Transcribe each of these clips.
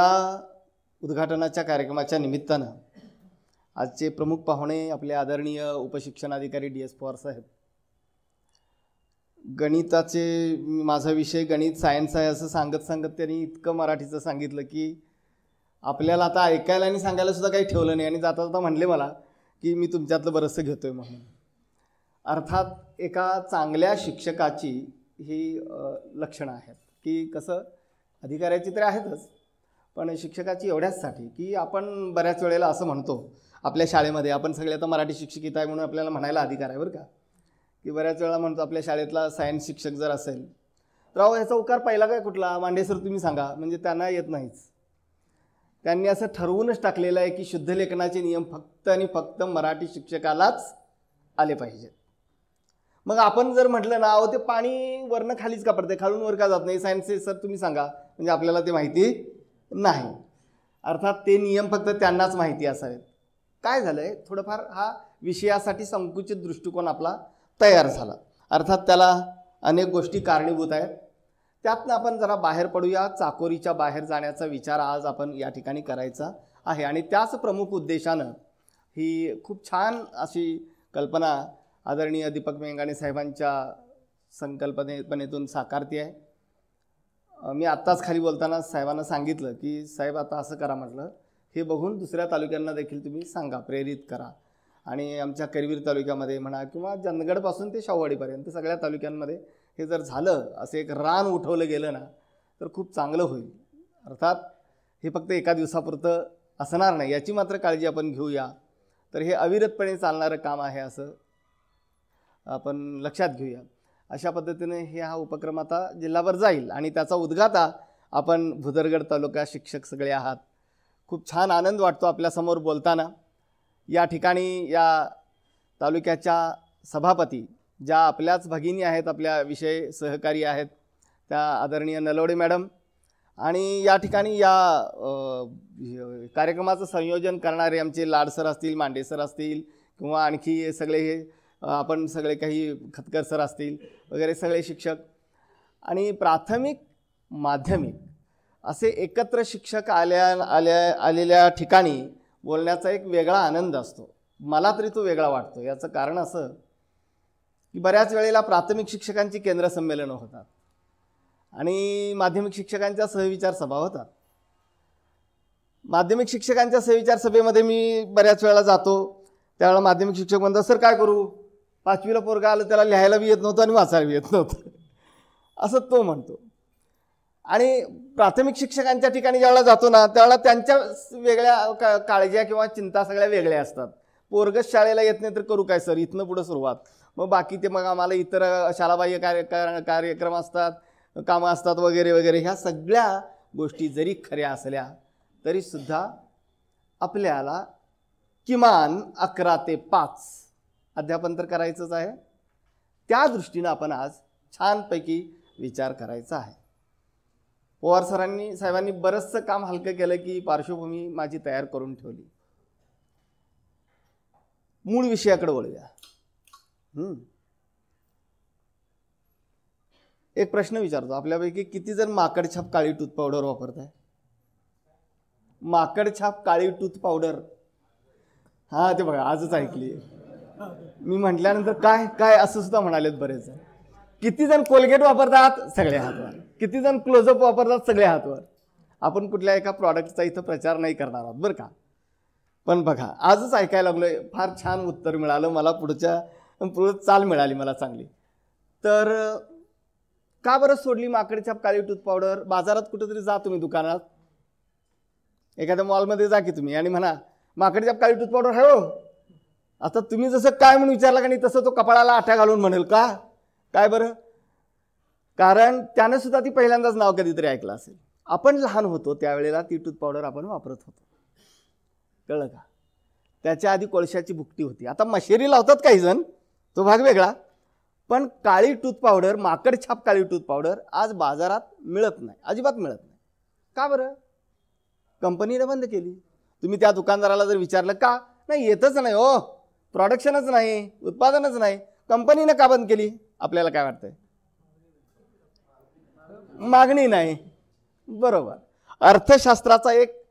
या उद्घाटनाच्या कार्यक्रमाच्या निमित्तानं आजचे प्रमुख पाहुणे आपले आदरणीय उपशिक्षणाधिकारी DS पवार साहेब. गणिताचे माझा विषय गणित सायन्स आहे असं सांगत त्यांनी इतकं मराठीचं सांगितलं की आपल्याला आता ऐकायला आणि सांगायला सुद्धा काही ठेवलं नाही. आणि जाता जाता म्हणले मला की मी तुमच्यातलं बरंचसं घेतोय म्हणून. अर्थात एका चांगल्या शिक्षकाची ही लक्षणं आहेत की कसं अधिकाऱ्याची तर आहेतच, पण शिक्षकाची एवढ्याचसाठी की आपण बऱ्याच वेळेला असं म्हणतो आपल्या शाळेमध्ये, आपण सगळे आता मराठी शिक्षित आहे म्हणून आपल्याला म्हणायला अधिकार आहे बरं का, की बऱ्याच वेळा म्हणतो आपल्या शाळेतला सायन्स शिक्षक जर असेल तर अहो ह्याचा उकार पहिला काय कुठला, मांडे सर तुम्ही सांगा. म्हणजे त्यांना येत नाहीच. त्यांनी असं ठरवूनच टाकलेलं आहे की शुद्ध लेखनाचे नियम फक्त आणि फक्त मराठी शिक्षकालाच आले पाहिजेत. मग आपण जर म्हटलं ना अहो ते पाणी वरनं खालीच का पडते, खालून वर का जात नाही, सायन्सचे सर तुम्ही सांगा, म्हणजे आपल्याला ते माहिती नाही. अर्थात ते नियम फक्त त्यांनाच माहिती असावेत. काय झालं आहे, थोडंफार हा विषयासाठी संकुचित दृष्टिकोन आपला तयार झाला. अर्थात त्याला अनेक गोष्टी कारणीभूत आहेत. त्यातनं आपण जरा बाहेर पडूया. चाकोरीच्या बाहेर जाण्याचा विचार आज आपण या ठिकाणी करायचा आहे. आणि त्याच प्रमुख उद्देशानं ही खूप छान अशी कल्पना आदरणीय दीपक मेंगाणे साहेबांच्या संकल्पनेतून साकारती आहे. मी आत्ताच खाली बोलताना साहेबांना सांगितलं की साहेब आता असं करा, म्हटलं हे बघून दुसऱ्या तालुक्यांना देखील तुम्ही सांगा, प्रेरित करा. आणि आमच्या करवीर तालुक्यामध्ये म्हणा किंवा जनगडपासून ते शाहूवाडीपर्यंत सगळ्या तालुक्यांमध्ये हे जर झालं, असं एक रान उठवलं गेलं ना तर खूप चांगलं होईल. अर्थात हे फक्त एका दिवसापुरतं असणार नाही, याची मात्र काळजी आपण घेऊया. तर हे अविरतपणे चालणारं काम आहे असं आपण लक्षात घेऊया. अशा पद्धतीने हा उपक्रम आता जिल्हाभर जाईल आणि त्याचा उद्घाता आपण भुदरगड तालुका शिक्षक सगळे आहात. खूप छान आनंद वाटतो आपल्यासमोर बोलताना. या ठिकाणी या तालुक्याच्या सभापती ज्या आपल्याच भगिनी आहेत, आपल्या विषय सहकारी आहेत, त्या आदरणीय नलवडे मॅडम. आणि या ठिकाणी या कार्यक्रमाचं संयोजन करणारे आमचे लाडसर असतील, मांडे सर असतील किंवा आणखी सगळे हे आपण सगळे काही खतकर सर असतील वगैरे सगळे शिक्षक आणि प्राथमिक माध्यमिक असे एकत्र शिक्षक आलेल्या ठिकाणी बोलण्याचा एक वेगळा आनंद असतो. मला तरी तो वेगळा वाटतो. याचं कारण असं की बऱ्याच वेळेला प्राथमिक शिक्षकांची केंद्र संमेलनं होतात आणि माध्यमिक शिक्षकांच्या सहविचार सभा होतात. माध्यमिक शिक्षकांच्या सहविचार सभेमध्ये मी बऱ्याच वेळेला जातो. त्यावेळेला माध्यमिक शिक्षक म्हणतात सर काय करू, 5वीला पोरगा आलं त्याला लिहायला बी येत नव्हतं आणि वाचायला बी येत नव्हतं असं तो म्हणतो. आणि प्राथमिक शिक्षकांच्या ठिकाणी ज्यावेळेला जातो ना त्यावेळेला त्यांच्या वेगळ्या काळज्या किंवा चिंता सगळ्या वेगळ्या असतात. पोरगच शाळेला येत नाही तर करू काय सर, इथनं पुढं सुरुवात. मग बाकी ते मग आम्हाला इतर शालाबाह्य कार्यक्रम असतात, कामं असतात वगैरे वगैरे. ह्या सगळ्या गोष्टी जरी खऱ्या असल्या तरीसुद्धा आपल्याला किमान 11 ते 5 अध्यापन तर करायचंच आहे. त्या दृष्टीनं आपण आज छानपैकी विचार करायचा आहे. पवार साहेबांनी बरंचसं काम हलकं केलं की पार्श्वभूमी माझी तयार करून ठेवली. मूळ विषयाकडे वळूया. एक प्रश्न विचारतो, आपल्यापैकी किती जण माकडछाप काळी टूथ पावडर वापरताय? माकडछाप काळी टूथ पावडर, हा ते बघा आजच ऐकली मी. म्हटल्यानंतर काय काय असं सुद्धा म्हणालेत बरेच जण. किती जण कोलगेट वापरतात? सगळे हातवर. किती जण क्लोजअप वापरतात? सगळे हातवर. आपण कुठल्या एका प्रॉडक्टचा इथं प्रचार नाही करणार आहोत बरं का. पण बघा आजच ऐकायला लागलोय, फार छान उत्तर मिळालं मला, पुढं चाल मिळाली मला चांगली. तर का बरं सोडली माकडछाप काळी टूथ पावडर? बाजारात कुठेतरी जा तुम्ही, दुकानात एखाद्या मॉलमध्ये जा की तुम्ही आणि म्हणा माकडछाप काळी टूथ पावडर आहे हो. आता तुम्ही जसं काय म्हणून विचारला का नाही तसं तो कपाळाला आठ्या घालून म्हणेल का काय बरं? कारण त्यानं सुद्धा ती पहिल्यांदाच नाव कधीतरी ऐकलं असेल. आपण लहान होतो त्यावेळेला ती टूथ पावडर आपण वापरत होतो, कळलं का? त्याच्या आधी कोळशाची भुकटी होती. आता मशेरी लावतात काही जण, तो भाग वेगळा. पण काळी टूथ पावडर, माकडछाप काळी टूथ पावडर आज बाजारात मिळत नाही, अजिबात मिळत नाही. का बरं? कंपनीने बंद केली. तुम्ही त्या दुकानदाराला जर विचारलं का, नाही येतच नाही हो, प्रोडक्शनच नाही, उत्पादनच नाही. कंपनीने का बंद केली? आपल्याला काय वाटतंय? मागणी नाही. बरोबर. अर्थशास्त्राचा एक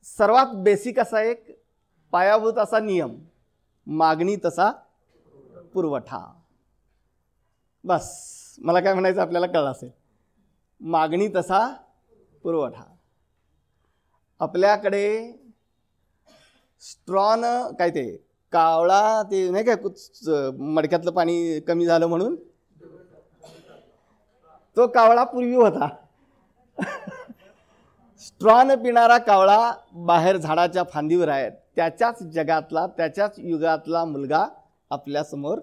सर्वात बेसिक असा एक पायाभूत असा नियम, मागणी तसा पुरवठा. बस मला काय म्हणायचं आपल्याला कळलं असेल. मागणी तसा पुरवठा. आपल्याकडे स्ट्रॉन काय ते कावळा ते नाही काय मडक्यातलं पाणी कमी झालं म्हणून तो कावळा पूर्वी होता. स्ट्रॉन पिणारा कावळा बाहेर झाडाच्या फांदीवर आहे. त्याच्याच जगातला त्याच्याच युगातला मुलगा आपल्यासमोर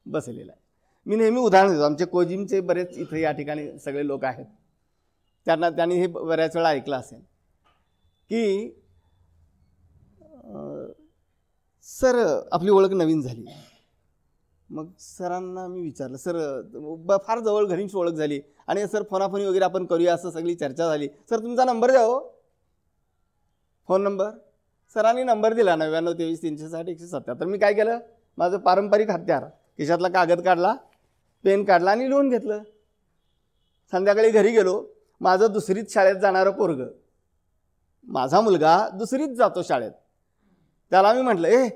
बसलेला आहे. मी नेहमी उदाहरण देतो. आमचे कोजिमचे बरेच इथे या ठिकाणी सगळे लोक आहेत. त्यांनी हे बऱ्याच वेळा ऐकलं असेल की सर आपली ओळख नवीन झाली. मग सरांना मी विचारलं, सर फार जवळ घरीच ओळख झाली आणि सर फोनाफोनी वगैरे आपण करूया असं सगळी चर्चा झाली. सर तुमचा नंबर द्या हो, फोन नंबर. सरांनी नंबर दिला 9923-360-177. मी काय केलं, माझं पारंपरिक हत्यार खिशातला कागद काढला, पेन काढला आणि लिहून घेतलं. संध्याकाळी घरी गेलो. माझं दुसरीच शाळेत जाणारं पोरग, माझा मुलगा दुसरीच जातो शाळेत. त्याला मी म्हटलं,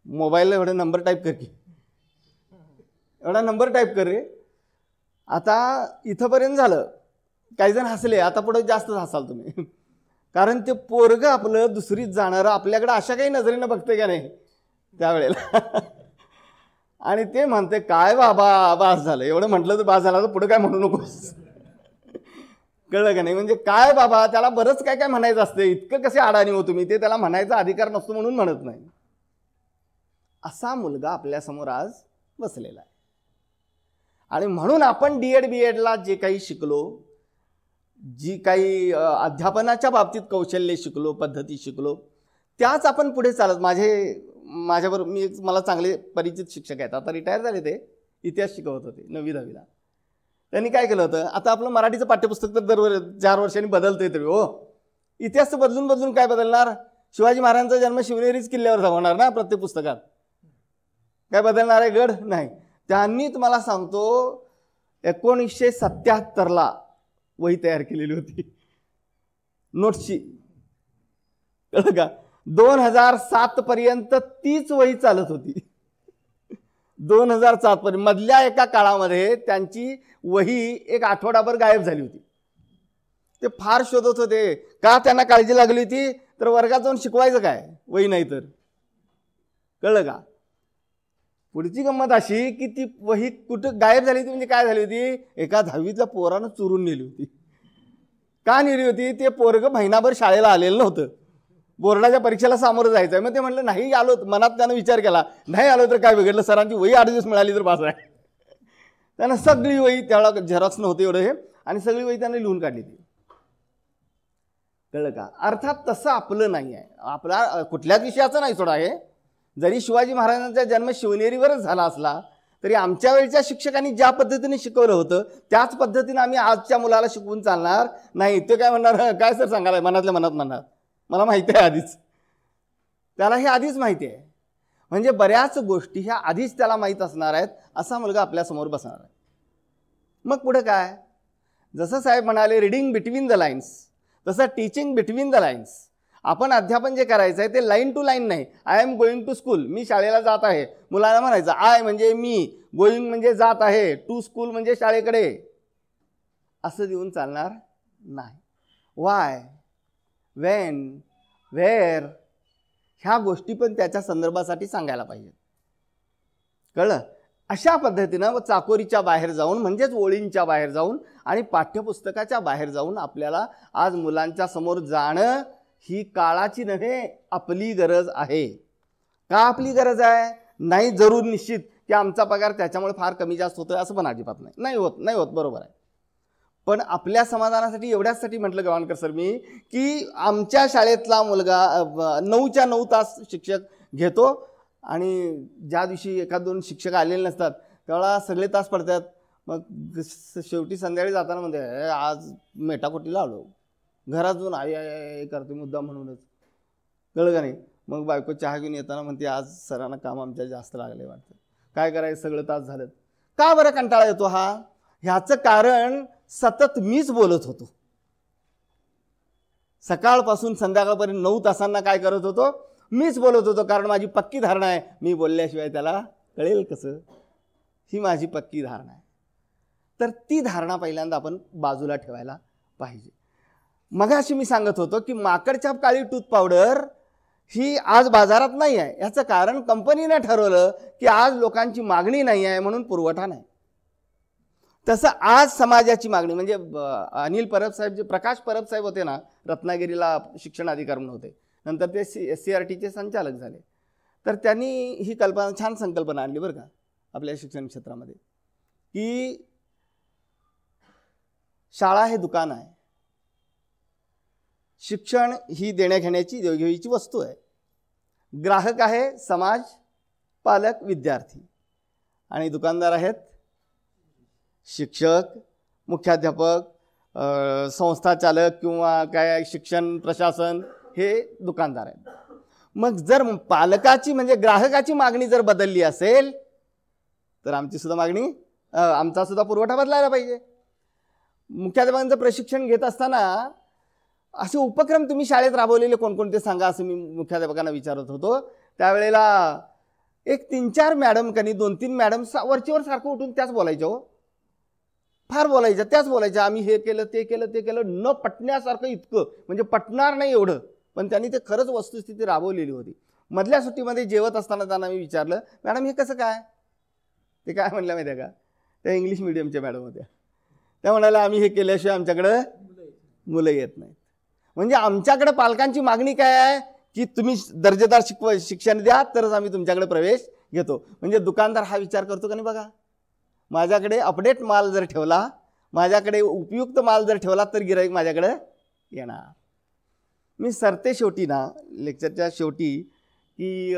मोबाईलला एवढा नंबर टाईप कर की, एवढा नंबर टाईप कर रे. आता इथंपर्यंत झालं. काही जण हसले. आता पुढे जास्त हसाल तुम्ही, कारण ते पोरग आपलं दुसरीत जाणारं आपल्याकडे अशा काही नजरेनं बघते का नाही त्यावेळेला. आणि ते म्हणते काय बाबा बास झालं, एवढं म्हटलं तर बास झाला, तर पुढे काय म्हणू नकोस. कळलं का नाही. म्हणजे काय बाबा, त्याला बरंच काय काय म्हणायचं असते. इतकं कसे अडाणी हो तुम्ही, ते त्याला म्हणायचा अधिकार नसतो म्हणून म्हणत नाही. असा मुलगा आपल्यासमोर आज बसलेला आहे. आणि म्हणून आपण डीएड बीएडला जे काही शिकलो, जी काही अध्यापनाच्या बाबतीत कौशल्य शिकलो, पद्धती शिकलो, त्याच आपण पुढे चालत. माझ्याबरोबर मला चांगले परिचित शिक्षक आहेत, आता रिटायर झाले. ते इतिहास शिकवत होते 9वी-10वीला. त्यांनी काय केलं होतं, आता आपलं मराठीचं पाठ्यपुस्तक तर 4 वर्षांनी बदलतंय तरी हो, इतिहास तर बदलून बदलून काय बदलणार. शिवाजी महाराजांचा जन्म शिवनेरीच किल्ल्यावर होणार ना प्रत्येक पुस्तकात. काय बदलणार आहे गड नाही. त्यांनी तुम्हाला सांगतो 1977ला वही तयार केलेली होती नोट्सची. कळलं का. 2007 पर्यंत तीच वही चालत होती. 2007 पर्यंत मधल्या एका काळामध्ये त्यांची वही एक आठवडाभर गायब झाली होती. ते फार शोधत होते. का त्यांना काळजी लागली होती, तर वर्गात जाऊन शिकवायचं काय, वही नाही तर. कळलं का. पुढची गंमत अशी की ती वही कुठं गायब झाली होती, म्हणजे काय झाली होती, एका 10वीतल्या पोरानं चोरून नेली होती. का नेली होती, ते पोरग महिनाभर शाळेला आलेलं नव्हतं, बोर्डाच्या परीक्षेला सामोरं जायचं आहे. मग ते म्हटलं नाही आलो, मनात त्यानं विचार केला नाही आलो तर काय बिघडलं, सरांची वही 8 दिवस मिळाली तर बास आहे. त्यानं सगळी वही, त्याला झेरॉक्स नव्हते एवढं हे, आणि सगळी वही त्याने लिहून काढली ती. कळलं का. अर्थात तसं आपलं नाही आहे. आपला कुठल्याच विषयाचं नाही सोडा हे. जरी शिवाजी महाराजांचा जन्म शिवनेरीवरच झाला असला तरी आमच्या वेळच्या शिक्षकांनी ज्या पद्धतीने शिकवलं होतं त्याच पद्धतीने आम्ही आजच्या मुलाला शिकवून चालणार नाही. ते काय म्हणणार, काय सर सांगायला, मनातल्या मनात म्हणणार, मला माहिती आहे आधीच, त्याला हे आधीच माहिती आहे. म्हणजे बऱ्याच गोष्टी ह्या आधीच त्याला माहीत असणार आहेत. असा मुलगा आपल्यासमोर बसणार आहे. मग पुढे काय, जसं साहेब म्हणाले रिडिंग बिटवीन द लाईन्स, तसं टीचिंग बिटवीन द लाईन्स. आपण अध्यापन जे करायचं आहे ते लाईन टू लाईन नाही. I am going to school, मी शाळेला जात आहे. मुलांना म्हणायचं आय म्हणजे मी, गोईंग म्हणजे जात आहे, टू स्कूल म्हणजे शाळेकडे, असं देऊन चालणार नाही. वाय, वेन, वेअर, ह्या गोष्टी पण त्याच्या संदर्भासाठी सांगायला पाहिजे. कळलं. अशा पद्धतीनं चाकोरीच्या बाहेर जाऊन, म्हणजेच ओळींच्या बाहेर जाऊन आणि पाठ्यपुस्तकाच्या बाहेर जाऊन आपल्याला आज मुलांच्या समोर जाणं ही काळाची नव्हे, आपली गरज आहे. का आपली गरज आहे, नाही जरूर निश्चित की आमचा पगार त्याच्यामुळे फार कमी जास्त होतोय असं पण अजिबात नाही, नाही होत, बरोबर आहे. पण आपल्या समाधानासाठी एवढ्यासाठी म्हटलं गवाणकर सर मी, की आमच्या शाळेतला मुलगा 9च्या 9 तास शिक्षक घेतो आणि ज्या दिवशी 1-2 शिक्षक आलेले नसतात त्यावेळेला सगळे तास पडतात. मग शेवटी संध्याकाळी जाताना म्हणजे आज मेटाकोटीला आलो, घरातून आई करते मुद्दा म्हणूनच. कळलं का नाही. मग बायको चहा घेऊन येताना म्हणते आज सरांना काम आमच्या जास्त लागले वाटतं, काय करायचं, सगळं तास झालं. का बरं कंटाळा येतो हा, ह्याचं कारण सतत मीच बोलत होतो. सकाळपासून संध्याकाळपर्यंत 9 तासांना काय करत होतो, मीच बोलत होतो. कारण माझी पक्की धारणा आहे, मी बोलल्याशिवाय त्याला कळेल कसं, ही माझी पक्की धारणा आहे. तर ती धारणा पहिल्यांदा आपण बाजूला ठेवायला पाहिजे. मगाशी मी सांगत होतो की माकडछाप काळी टूथ पावडर ही आज बाजारात नाही आहे. याचं कारण कंपनीने ठरवलं की आज लोकांची मागणी नाही आहे म्हणून पुरवठा नाही. तसं आज समाजाची मागणी, म्हणजे अनिल परब साहेब, जे प्रकाश परब साहेब होते ना, रत्नागिरीला शिक्षण अधिकारी म्हणून होते, नंतर ते SCRTचे संचालक झाले. तर त्यांनी ही कल्पना, छान संकल्पना आणली बरं का आपल्या शिक्षण क्षेत्रामध्ये, की शाळा हे दुकान आहे, शिक्षण ही देण्याघेण्याची देवघेवीची वस्तू आहे, ग्राहक आहे समाज, पालक, विद्यार्थी, आणि दुकानदार आहेत शिक्षक, मुख्याध्यापक, संस्था चालक किंवा काय शिक्षण प्रशासन, हे दुकानदार आहेत. मग जर पालकाची म्हणजे ग्राहकाची मागणी जर बदलली असेल तर आमची सुद्धा मागणी, आमचा सुद्धा पुरवठा बदलायला पाहिजे. मुख्याध्यापकांचं प्रशिक्षण घेत असताना असे उपक्रम तुम्ही शाळेत राबवलेले कोणकोणते सांगा, असं मी मुख्याध्यापकांना विचारत होतो. त्यावेळेला एक 3-4 मॅडम, कधी 2-3 मॅडम वरचीवर सारखं उठून त्याच बोलायच्या, हो फार बोलायच्या, त्याच बोलायच्या, आम्ही हे केलं ते केलं ते केलं, न पटण्यासारखं इतकं, म्हणजे पटणार नाही एवढं, पण त्यांनी ते खरंच वस्तुस्थिती राबवलेली होती. मधल्या सुट्टीमध्ये जेवत असताना त्यांना मी विचारलं, मॅडम हे कसं काय? ते काय म्हणल्या माहिती आहे का, त्या इंग्लिश मिडियमच्या मॅडम होत्या. त्या म्हणाल्या आम्ही हे केल्याशिवाय आमच्याकडं मुलं येत नाहीत. म्हणजे आमच्याकडे पालकांची मागणी काय आहे की तुम्ही दर्जेदार शिक्षण द्या तरच आम्ही तुमच्याकडे प्रवेश घेतो. म्हणजे दुकानदार हा विचार करतो का नाही बघा, माझ्याकडे अपडेट माल जर ठेवला, माझ्याकडे उपयुक्त माल जर ठेवला तर गिराईक माझ्याकडे येणार. मी सरते शेवटी ना, लेक्चरच्या शेवटी, की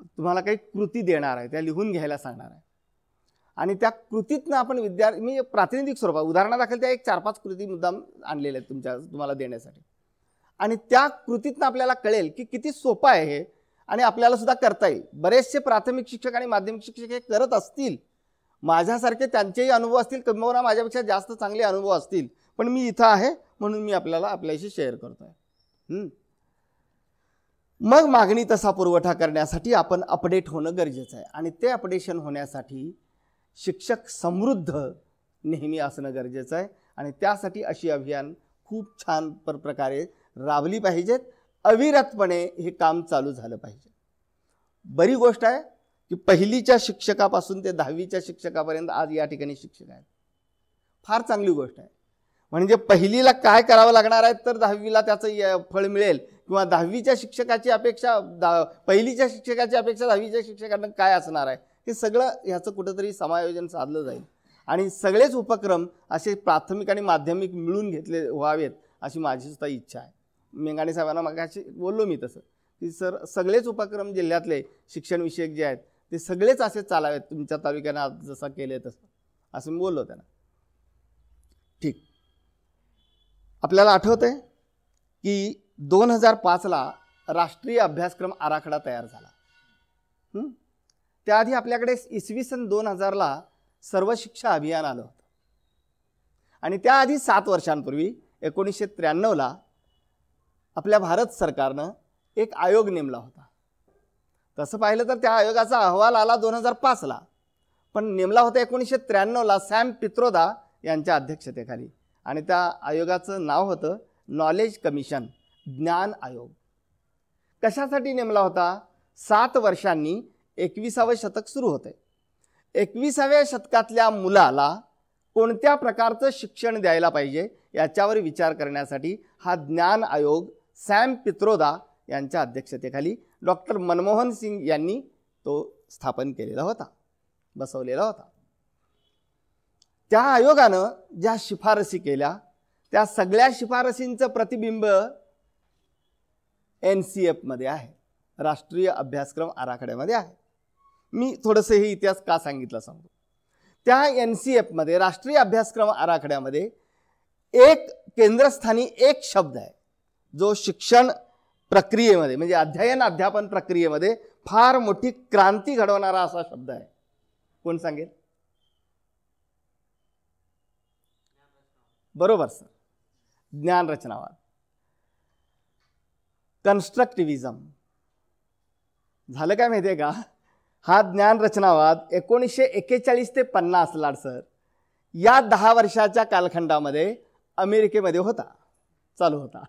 तुम्हाला काही कृती देणार आहे, त्या लिहून घ्यायला सांगणार आहे, आणि त्या कृतीतनं आपण मी प्रातिनिधिक स्वरूपात उदाहरणादाखल त्या एक 4-5 कृती मुद्दाम आणलेल्या आहेत तुम्हाला देण्यासाठी, आणि त्या कृतीतनं आपल्याला कळेल की किती सोपं आहे हे, आणि आपल्याला सुद्धा करता येईल. बरेचसे प्राथमिक शिक्षक आणि माध्यमिक शिक्षक हे करत असतील, माझ्यासारखे त्यांचेही अनुभव असतील, किंवा माझ्यापेक्षा जास्त चांगले अनुभव असतील, पण मी इथं आहे म्हणून मी आपल्याशी शेअर करतोय. मग मागणी तसा पुरवठा करण्यासाठी आपण अपडेट होणं गरजेचं आहे, आणि ते अपडेशन होण्यासाठी शिक्षक समृद्ध नेहमी असणं गरजेचं आहे, आणि त्यासाठी अशी अभियान खूप छान प्रकारे राबली पाहिजेत. अविरतपणे हे काम चालू झालं पाहिजे. बरी गोष्ट आहे की पहिलीच्या शिक्षकापासून ते 10वीच्या शिक्षकापर्यंत आज या ठिकाणी शिक्षक आहेत. फार चांगली गोष्ट आहे. म्हणजे पहिलीला काय करावं लागणार आहे तर 10वीला त्याचं फळ मिळेल, किंवा 10वीच्या शिक्षकाची अपेक्षा पहिलीच्या शिक्षकाची अपेक्षा 10वीच्या शिक्षकांना काय असणार आहे, हे सगळं ह्याचं कुठंतरी समायोजन साधलं जाईल, आणि सगळेच उपक्रम असे प्राथमिक आणि माध्यमिक मिळून घेतले व्हावेत अशी माझी सुद्धा इच्छा आहे. मेंगाणे साहेबांना मगाशी बोललो मी तसं, की सर सगळेच उपक्रम जिल्ह्यातले शिक्षणविषयक जे आहेत ते सगळेच असे चालावेत, तुमच्या तालुक्यानं आज जसं केलं तसं, असं मी बोललो त्यांना. ठीक, आपल्याला आठवतं आहे की 2005ला राष्ट्रीय अभ्यासक्रम आराखडा तयार झाला. त्याआधी आपल्याकडे इसवी सन 2000ला सर्व शिक्षा अभियान आलं होतं, आणि त्याआधी 7 वर्षांपूर्वी 1993ला आपल्या भारत सरकारनं एक आयोग नेमला होता. तसं पाहिलं तर त्या आयोगाचा अहवाल आला 2005ला, पण नेमला होता 1993ला सॅम पित्रोदा यांच्या अध्यक्षतेखाली, आणि त्या आयोगाचं नाव होतं नॉलेज कमिशन, ज्ञान आयोग. कशासाठी नेमला होता? 7 वर्षांनी 21वे शतक सुरू होते. 21व्या शतकातल्या मुलाला कोणत्या प्रकारचं शिक्षण द्यायला पाहिजे याच्यावर विचार करण्यासाठी हा ज्ञान आयोग सॅम पित्रोदा यांच्या अध्यक्षतेखाली डॉक्टर मनमोहन सिंग यांनी तो स्थापन केलेला होता, बसवलेला होता. त्या आयोगानं ज्या शिफारसी केल्या त्या सगळ्या शिफारसींचं प्रतिबिंब NCF मध्ये आहे, राष्ट्रीय अभ्यासक्रम आराखड्यामध्ये आहे. मी थोडंसं हे इतिहास का सांगितलं सांगतो. त्या NCF मध्ये, राष्ट्रीय अभ्यासक्रम आराखड्यामध्ये एक केंद्रस्थानी एक शब्द आहे जो शिक्षण प्रक्रियेमध्ये, म्हणजे अध्ययन अध्यापन प्रक्रियेमध्ये फार मोठी क्रांती घडवणारा असा शब्द आहे. कोण सांगेल? बरोबर सर, ज्ञान रचनावाद. कन्स्ट्रक्टिव्हिजम. झालं काय माहिती आहे का, हा ज्ञान रचनावाद 1941 ते 50 लाडसर या 10 वर्षाच्या कालखंडामध्ये अमेरिकेमध्ये होता, चालू होता.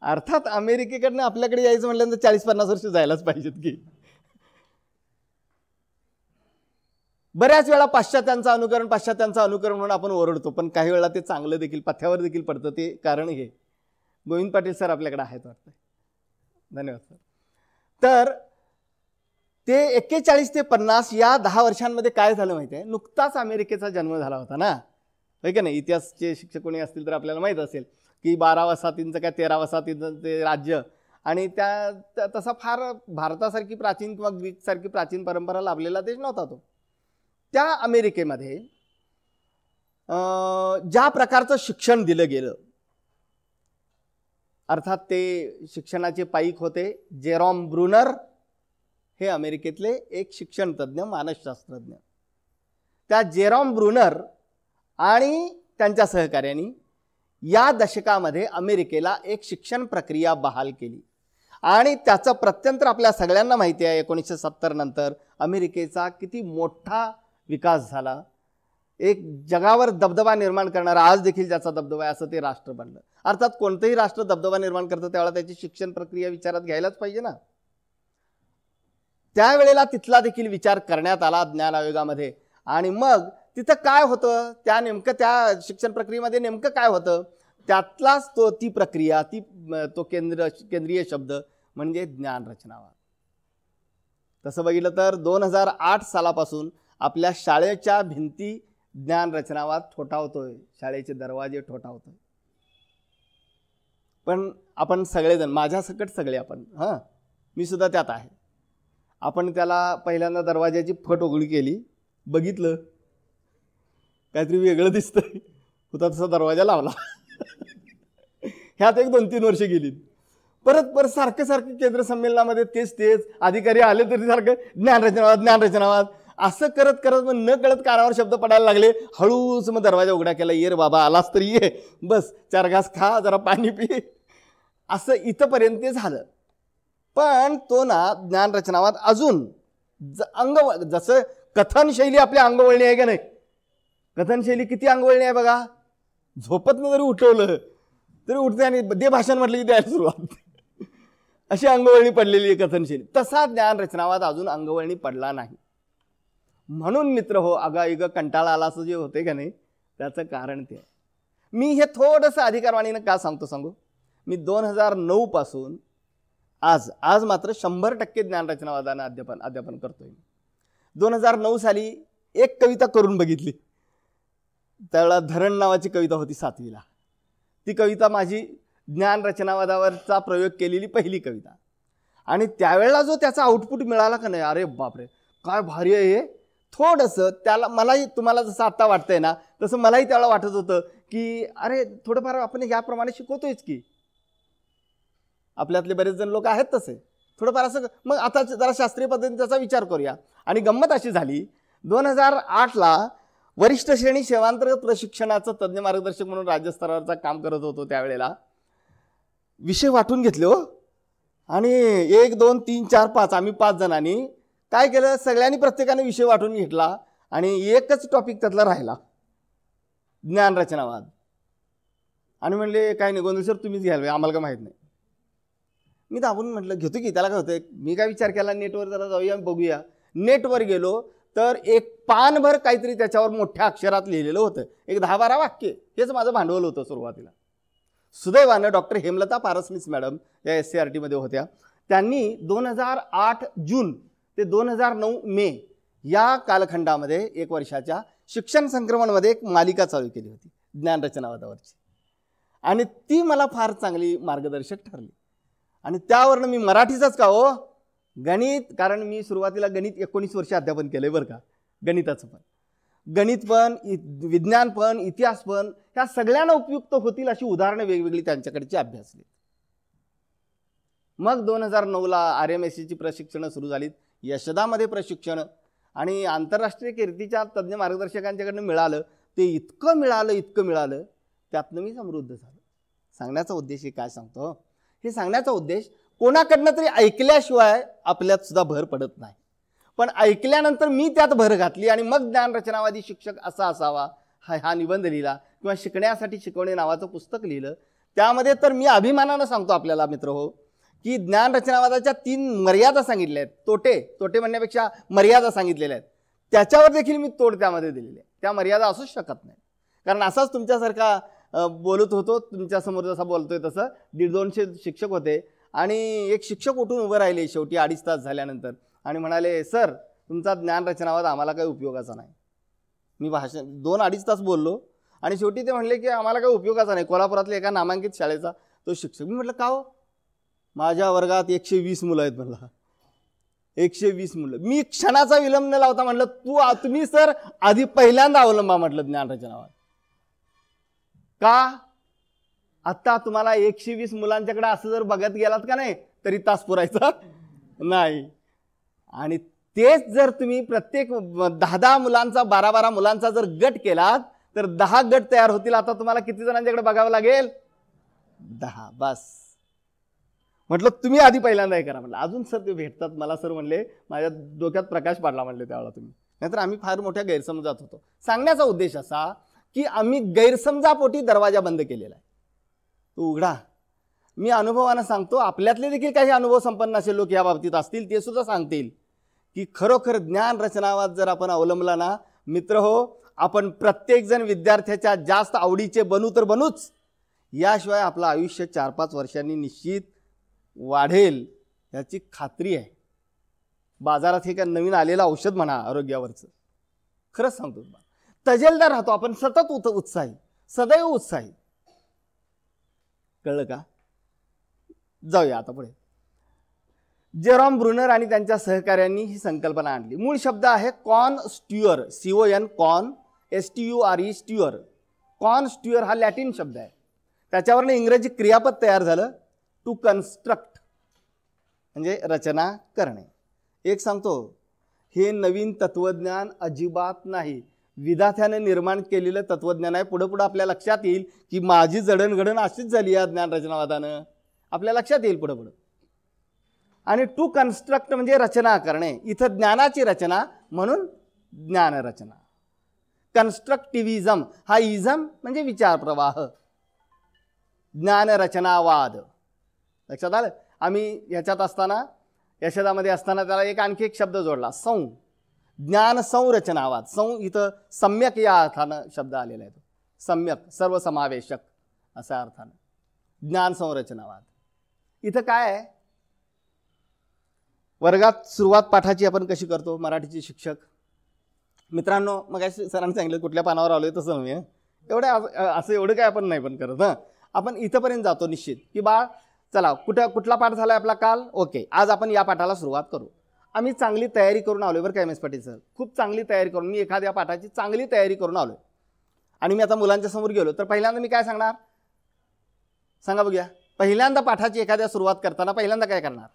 अर्थात अमेरिकेकडनं आपल्याकडे यायचं म्हटल्यानंतर 40-50 वर्ष जायलाच पाहिजेत की. बऱ्याच वेळा पाश्चात्यांचं अनुकरण म्हणून आपण ओरडतो, पण काही वेळा ते चांगलं देखील पथ्यावर देखील पडतं. ते कारण हे गोविंद पाटील सर आपल्याकडे आहेत वाटतं. धन्यवाद सर. तर ते 41 ते 50 या 10 वर्षांमध्ये काय झालं माहिती आहे, नुकताच अमेरिकेचा जन्म झाला होता ना, आहे का नाही. इतिहासचे शिक्षक कोणी असतील तर आपल्याला माहीत असेल की 12 वसाहतींचं काय 13 वसाहतींचं ते राज्य, आणि त्या तसा फार भारतासारखी प्राचीन किंवा ग्रीकसारखी प्राचीन परंपरा लाभलेला देश नव्हता तो. त्या अमेरिकेमध्ये ज्या प्रकारचं शिक्षण दिलं गेलं, अर्थात ते शिक्षणाचे पाईक होते जेरॉम ब्रुनर, हे अमेरिकेतले एक शिक्षण तज्ज्ञ, मानसशास्त्रज्ञ. त्या जेरॉम ब्रुनर आणि त्यांच्या सहकार्यांनी या दशकामध्ये अमेरिकेला एक शिक्षण प्रक्रिया बहाल केली, आणि त्याचं प्रत्यंतर आपल्या सगळ्यांना माहिती आहे. 1970 नंतर अमेरिकेचा किती मोठा विकास झाला, एक जगावर दबदबा निर्माण करणारा, आज देखील ज्याचा दबदबा आहे असं ते राष्ट्र बनलं. अर्थात कोणतंही राष्ट्र दबदबा निर्माण करतं त्यावेळेला त्याची शिक्षण प्रक्रिया विचारात घ्यायलाच पाहिजे ना. त्यावेळेला तिथला देखील विचार करण्यात आला ज्ञान आयोगामध्ये, आणि मग तिथं काय होतं, त्या शिक्षण प्रक्रियेमध्ये नेमकं काय होतं, त्यातलाच ती प्रक्रिया, तो केंद्रीय शब्द म्हणजे ज्ञान रचनावाद. तसं बघितलं तर 2008 सालापासून आपल्या शाळेच्या भिंती ज्ञान रचनावाद ठोठावतोय, शाळेचे दरवाजे ठोठावतोय. पण आपण सगळेजण, माझ्यासकट सगळे आपण, मी सुद्धा त्यात आहे, आपण त्याला पहिल्यांदा दरवाजाची फट उघडी केली, बघितलं काहीतरी वेगळं दिसतंय, होता तसा दरवाजा लावला. ह्यात 1-2-3 वर्ष गेली. परत सारखं केंद्र संमेलनामध्ये तेच अधिकारी आले तरी सारखं ज्ञान रचनावाद असं करत मग न कळत कानावर शब्द पडायला लागले. हळूच मग दरवाजा उघडा केला, ये रे बाबा आलास तरी ये, बस 4 घास खा, जरा पाणी पी, असं इथंपर्यंत झालं. पण तो ना ज्ञान रचनावाद अजून जसं कथनशैली आपली अंगवळणी आहे का नाही, कथनशैली किती अंगवळणी आहे बघा. झोपतनं जरी उठवलं तरी उठते आणि दे भाषण म्हटलं की द्यायला सुरुवात, अशी अंगवळणी पडलेली आहे कथनशैली. तसा ज्ञान रचनावाद अजून अंगवळणी पडला नाही. म्हणून मित्र हो, अगाईग कंटाळा आला असं जे होते का नाही, त्याचं कारण ते. मी हे थोडंसं अधिकारवाणीनं का सांगू, मी 2009 पासून आज मात्र 100% ज्ञान रचनावादानं अध्यापन करतोय. 2009 साली एक कविता करून बघितली, त्यावेळेला धरण नावाची कविता होती 7वीला. ती कविता माझी ज्ञान रचनावादावरचा प्रयोग केलेली पहिली कविता, आणि त्यावेळेला जो त्याचा आउटपुट मिळाला का नाही, अरे बापरे काय भारी आहे हे. थोडंसं त्याला मलाही, तुम्हाला जसं आता वाटतंय ना तसं मलाही त्यावेळेला वाटत होतं की अरे थोडंफार आपण याप्रमाणे शिकवतोयच की, आपल्यातले बरेच जण लोक आहेत तसे थोडंफार असं. मग आता जरा शास्त्रीय पद्धतीने त्याचा विचार करूया. आणि गंमत अशी झाली, 2008ला वरिष्ठ श्रेणी सेवांतर्गत प्रशिक्षणाचं तज्ज्ञ मार्गदर्शक म्हणून राज्यस्तरावरचा काम करत होतो. त्यावेळेला विषय वाटून घेतले हो, आणि 1, 2, 3, 4, 5 आम्ही 5 जणांनी काय केलं, सगळ्यांनी प्रत्येकाने विषय वाटून घेतला, आणि एकच टॉपिक त्यातला राहिला, ज्ञान रचनावाद. आणि म्हणले काय नाही गोंधळ सर तुम्हीच घ्याल, आम्हाला काय माहीत नाही. मी दाबून म्हटलं घेतो की, त्याला काय होतं. मी काय विचार केला, नेटवर जरा जाऊया बघूया. नेटवर गेलो तर एक पानभर काहीतरी त्याच्यावर मोठ्या अक्षरात लिहिलेलं होतं, एक 10-12 वाक्य. हेच माझं भांडवल होतं सुरुवातीला. सुदैवानं डॉक्टर हेमलता पारसनीस मॅडम या SCRTमध्ये होत्या. त्यांनी 2008 जून ते 2009 मे या कालखंडामध्ये 1 वर्षाच्या शिक्षण संक्रमणमध्ये एक मालिका चालू केली होती ज्ञान रचनावादावरची, आणि ती मला फार चांगली मार्गदर्शक ठरली. आणि त्यावरनं मी मराठीचाच का हो, गणित, कारण मी सुरुवातीला गणित 19 वर्ष अध्यापन केलंय बरं का, गणिताचं पण, गणित पण, विज्ञान पण, इतिहास पण, ह्या सगळ्यांना उपयुक्त होतील अशी उदाहरणं वेगवेगळी त्यांच्याकडची अभ्यासली. मग 2009ला RMSCची प्रशिक्षणं सुरू झालीत, यशदामध्ये प्रशिक्षण, आणि आंतरराष्ट्रीय कीर्तीच्या तज्ज्ञ मार्गदर्शकांच्याकडनं मिळालं. ते इतकं मिळालं त्यातनं मी समृद्ध झालो. सांगण्याचा उद्देश हे काय सांगतो, हे सांगण्याचा उद्देश कोणाकडनं तरी ऐकल्याशिवाय आपल्यात सुद्धा भर पडत नाही. पण ऐकल्यानंतर मी त्यात भर घातली आणि मग ज्ञानरचनावादी शिक्षक असा असावा हा निबंध लिहिला किंवा शिकण्यासाठी शिकवणे नावाचं पुस्तक लिहिलं. त्यामध्ये तर मी अभिमानानं सांगतो आपल्याला मित्र हो की ज्ञानरचनावादाच्या 3 मर्यादा सांगितल्या आहेत. तोटे म्हणण्यापेक्षा मर्यादा सांगितलेल्या आहेत. त्याच्यावर देखील मी तोड त्यामध्ये दिलेली आहे. त्या मर्यादा असूच शकत नाही. कारण असाच तुमच्यासारखा बोलत होतो, तुमच्यासमोर जसा बोलतोय तसं 150-200 शिक्षक होते आणि एक शिक्षक उठून उभं राहिले शेवटी 2.5 तास झाल्यानंतर आणि म्हणाले, सर तुमचा ज्ञानरचनावाद आम्हाला काही उपयोगाचा नाही. मी 2-2.5 तास बोललो आणि शेवटी ते म्हणले की आम्हाला काही उपयोगाचा नाही. कोल्हापुरातल्या एका नामांकित शाळेचा तो शिक्षक. मी म्हटलं का हो? माझ्या वर्गात 120 मुलं आहेत म्हणलं. 120 मुलं. मी क्षणाचा विलंब न लावता म्हटलं तुम्ही सर आधी पहिल्यांदा अवलंबा म्हटलं ज्ञानरचनावाद. का? आता तुम्हाला 120 मुलांच्याकडे असं जर बघत गेलात का नाही तरी तास पुरायचा नाही. आणि तेच जर तुम्ही प्रत्येक 10-10 मुलांचा 12-12 मुलांचा जर गट केलात तर 10 गट तयार होतील. आता तुम्हाला किती जणांच्याकडे बघावं लागेल? 10. बस म्हटलं तुम्ही आधी पहिल्यांदा हे करा म्हटलं. अजून सर ते भेटतात मला. सर म्हणले माझ्या डोक्यात प्रकाश पाडला म्हणले त्यावेळेला तुम्ही. नाहीतर आम्ही फार मोठ्या गैरसमजात होतो. सांगण्याचा उद्देश असा की आम्ही गैरसमजापोटी दरवाजा बंद केलेला आहे. तो उघडा. मी अनुभवानं सांगतो, आपल्यातले देखील काही अनुभव संपन्न असे लोक या बाबतीत असतील ते सुद्धा सांगतील की खरोखर ज्ञानरचनावाद जर आपण अवलंबला ना मित्र हो, आपण प्रत्येकजण विद्यार्थ्याच्या जास्त आवडीचे बनू तर बनूच. याशिवाय आपलं आयुष्य 4-5 वर्षांनी निश्चित वाढेल याची खात्री आहे. बाजारात हे काय नवीन आलेलं औषध म्हणा आरोग्यावरचं. खरंच सांगतो तुम्हाला. तजेलदार राहतो आपण सतत उत्साही, सदैव उत्साही. कळलं का? जाऊया आता पुढे. जेरॉम ब्रुनर आणि त्यांच्या सहकाऱ्यांनी ही संकल्पना आणली. मूळ शब्द आहे कॉन स्ट्युअर. CON कॉन STURE स्ट्युअर. कॉन स्ट्युअर हा लॅटिन शब्द आहे. त्याच्यावरनं इंग्रजी क्रियापद तयार झालं टू कन्स्ट्रक्ट म्हणजे रचना करणे. एक सांगतो, हे नवीन तत्वज्ञान अजिबात नाही. विधात्याने निर्माण केलेलं तत्वज्ञान आहे. पुढं पुढं आपल्या लक्षात येईल की माझी जडणघडण अशीच झाली या ज्ञानरचनावादानं. आपल्या लक्षात येईल पुढं पुढं. आणि टू कन्स्ट्रक्ट म्हणजे रचना करणे. इथं ज्ञानाची रचना म्हणून ज्ञानरचना. कन्स्ट्रक्टिव्हिजम हा इझम म्हणजे विचार प्रवाह. ज्ञानरचनावाद लक्षात आलं. आम्ही ह्याच्यात असताना यशदामध्ये असताना त्याला आणखी एक शब्द जोडला, सं. ज्ञान संरचनावाद. इथं सम्यक या अर्थानं शब्द आलेला आहे. सम्यक सर्वसमावेशक असा अर्थानं ज्ञान संरचनावाद. इथं काय आहे? वर्गात सुरुवात पाठाची आपण कशी करतो मराठीचे शिक्षक मित्रांनो? मग सरांनी सांगितलं कुठल्या पानावर आलोय तसं नव्हे. एवढं काय आपण नाही पण करत. आपण इथंपर्यंत जातो निश्चित की बाळ चला कुठला पाठ झाला आपला काल. ओके, आज आपण या पाठाला सुरुवात करू. आम्ही चांगली तयारी करून आलोय बरं काय MS पाटील सर. खूप चांगली तयारी करून, मी एखाद्या पाठाची चांगली तयारी करून आलोय आणि मी आता मुलांच्या समोर गेलो तर पहिल्यांदा मी काय सांगणार सांगा बघूया. पहिल्यांदा पाठाची एखाद्या सुरुवात करताना पहिल्यांदा काय करणार?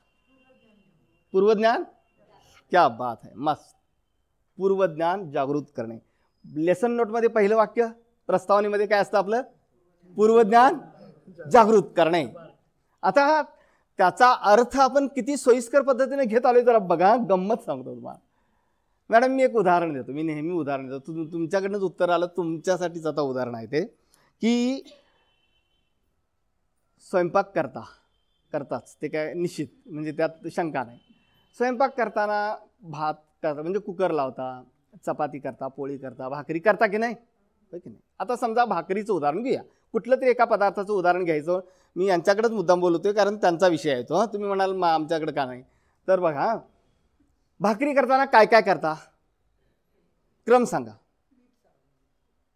पूर्वज्ञान. क्या बात है, मस्त. पूर्वज्ञान जागृत करणे. लेसन नोटमध्ये पहिलं वाक्य प्रस्तावनेमध्ये काय असतं आपलं? पूर्वज्ञान जागृत करणे. आता त्याचा अर्थ आपण किती सोयीस्कर पद्धतीने घेत आलोय जरा बघा. गंमत सांगतो तुम्हाला मॅडम. मी एक उदाहरण देतो. मी नेहमी उदाहरण देतो. तुमच्याकडनंच उत्तर आलं, तुमच्यासाठीच आता उदाहरण आहे ते की स्वयंपाक करताच ते काय निश्चित म्हणजे त्यात शंका नाही. स्वयंपाक करताना भात करता म्हणजे कुकर लावता, चपाती करता, पोळी करता, भाकरी करता की नाही? की नाही? आता समजा भाकरीचं उदाहरण घेऊया. कुठलं तरी एका पदार्थाचं उदाहरण घ्यायचं. मी यांच्याकडेच मुद्दाम बोलतोय कारण त्यांचा विषय आहे तो. तुम्ही म्हणाल आमच्याकडे का नाही? तर बघा, भाकरी करताना काय काय करता? क्रम सांगा.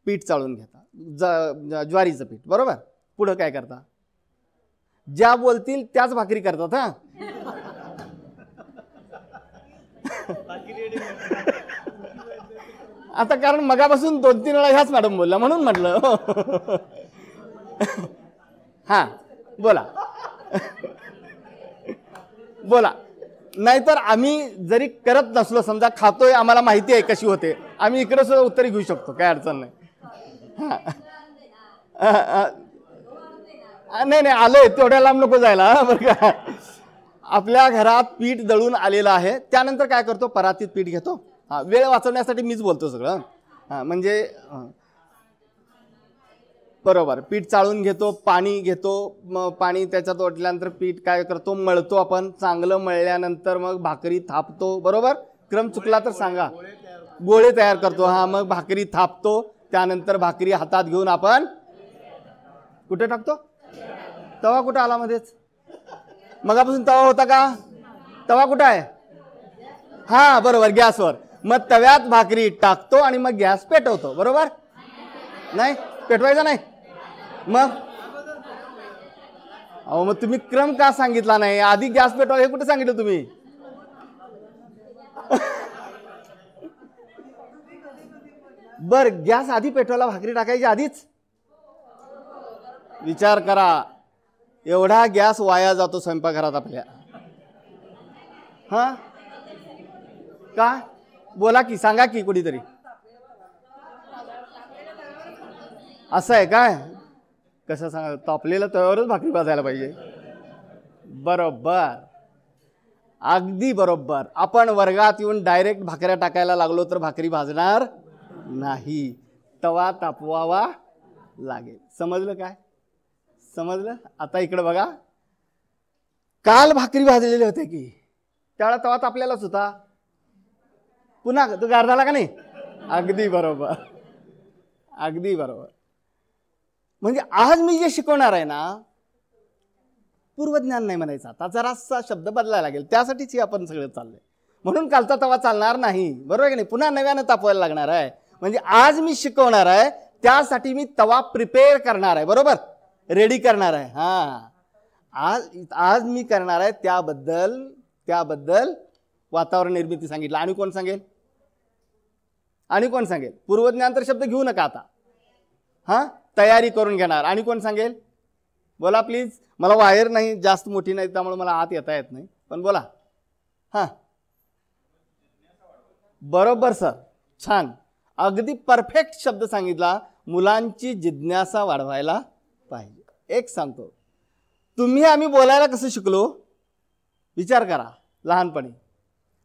पीठ चाळून घेता, ज्वारीचं पीठ बरोबर. पुढं काय करता? ज्या बोलतील त्याच भाकरी करतात. आता कारण मगापासून 2-3 वेळा ह्याच मॅडम बोलला म्हणून म्हटलं. हां बोला बोला. नाहीतर आम्ही जरी करत नसलो समजा खातोय आम्हाला माहिती आहे कशी होते, आम्ही इकडे सुद्धा उत्तर घेऊ शकतो, काय अडचण नाही. नाही आलोय तेवढ्या लांब नको जायला बरं का. आपल्या घरात पीठ दळून आलेलं आहे, त्यानंतर काय करतो, परातीत पीठ घेतो. हां, वेळ वाचवण्यासाठी मीच बोलतो सगळं. हां, म्हणजे बरोबर, पीठ चाळून घेतो, पाणी घेतो, मग पाणी त्याच्यात ओतल्यानंतर पीठ काय करतो, मळतो आपण. चांगलं मळल्यानंतर मग भाकरी थापतो. बरोबर, क्रम चुकला तर सांगा. गोळे तयार करतो. हां, मग भाकरी थापतो. त्यानंतर भाकरी हातात घेऊन आपण कुठे टाकतो, तवा कुठं आला मध्येच, मगापासून तवा होता का, तवा कुठं आहे, हां बरोबर, गॅसवर. मग तव्यात भाकरी टाकतो आणि मग गॅस पेटवतो. बरोबर, नाही पेटवायचा नाही. मग अहो, मग तुम्ही क्रम का सांगितला नाही, आधी गॅस पेटवा हे कुठे सांगितलं तुम्ही. बर, गॅस आधी पेटवायला भाकरी टाकायची आधीच. विचार करा, एवढा गॅस वाया जातो स्वयंपाकघरात आपल्या. हा का, बोला की, सांगा की कुठेतरी. असं आहे काय, कसं सांगा, तापलेलं तव्यावरच भाकरी भाजायला पाहिजे. बरोबर, अगदी बरोबर. आपण वर्गात येऊन डायरेक्ट भाकऱ्या टाकायला लागलो तर भाकरी भाजणार नाही, तवा तापवावा लागेल. समजलं काय, समजलं. आता इकडे बघा, काल भाकरी भाजलेले होते की त्यावेळेला तवा तापलेलाच होता, पुन्हा तो गार झाला का नाही. अगदी बरोबर, अगदी बरोबर. म्हणजे आज मी जे शिकवणार आहे ना, पूर्वज्ञान नाही म्हणायचं, आता जरासा शब्द बदलायला लागेल, त्यासाठीच आपण सगळं चाललंय. म्हणून कालचा तवा चालणार नाही, बरोबर आहे की नाही, पुन्हा नव्यानं तापवायला लागणार आहे. म्हणजे आज मी शिकवणार आहे, त्यासाठी मी तवा प्रिपेअर करणार आहे, बरोबर, रेडी करणार आहे. हां, आज मी करणार आहे, त्याबद्दल वातावरण निर्मिती सांगितलं. आणि कोण सांगेल, आणि कोण सांगेल, पूर्वज्ञान तर शब्द घेऊ नका आता. हां, तयारी करून घेणार. आणि कोण सांगेल, बोला प्लीज. मला वायर नाही, जास्त मोठी नाही, त्यामुळे मला आत येता येत नाही, पण बोला. हां, बरोबर सर, छान, अगदी परफेक्ट शब्द सांगितला. मुलांची जिज्ञासा वाढवायला पाहिजे. एक सांगतो, तुम्ही आम्ही बोलायला कसं शिकलो, विचार करा. लहानपणी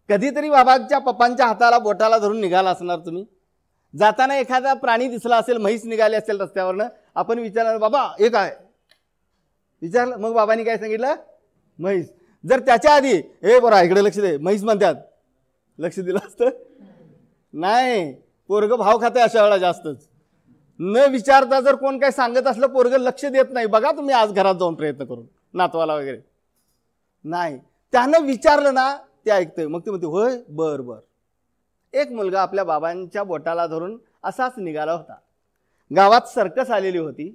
कधीतरी बाबांच्या पप्पांच्या हाताला बोटाला धरून निघाला असणार तुम्ही. जाताना एखादा प्राणी दिसला असेल, म्हैस निघाली असेल रस्त्यावरनं, आपण विचारलं, बाबा हे काय, विचारलं, मग बाबांनी काय सांगितलं, म्हैस. जर त्याच्या आधी हे बरं इकडे लक्ष दे, म्हैस म्हणतात, लक्ष दिलं असतं नाही. पोरगं भाव खाते अशा वेळेला जास्तच. न विचारता जर कोण काय सांगत असलं, पोरगं लक्ष देत नाही. बघा तुम्ही आज घरात जाऊन प्रयत्न करून, नातवाला वगैरे नाही, त्यानं विचारलं ना ते ऐकतंय. मग ते म्हणते होय, बर बर. एक मुलगा आपल्या बाबांच्या बोटाला धरून असाच निघाला होता. गावात सर्कस आलेली होती.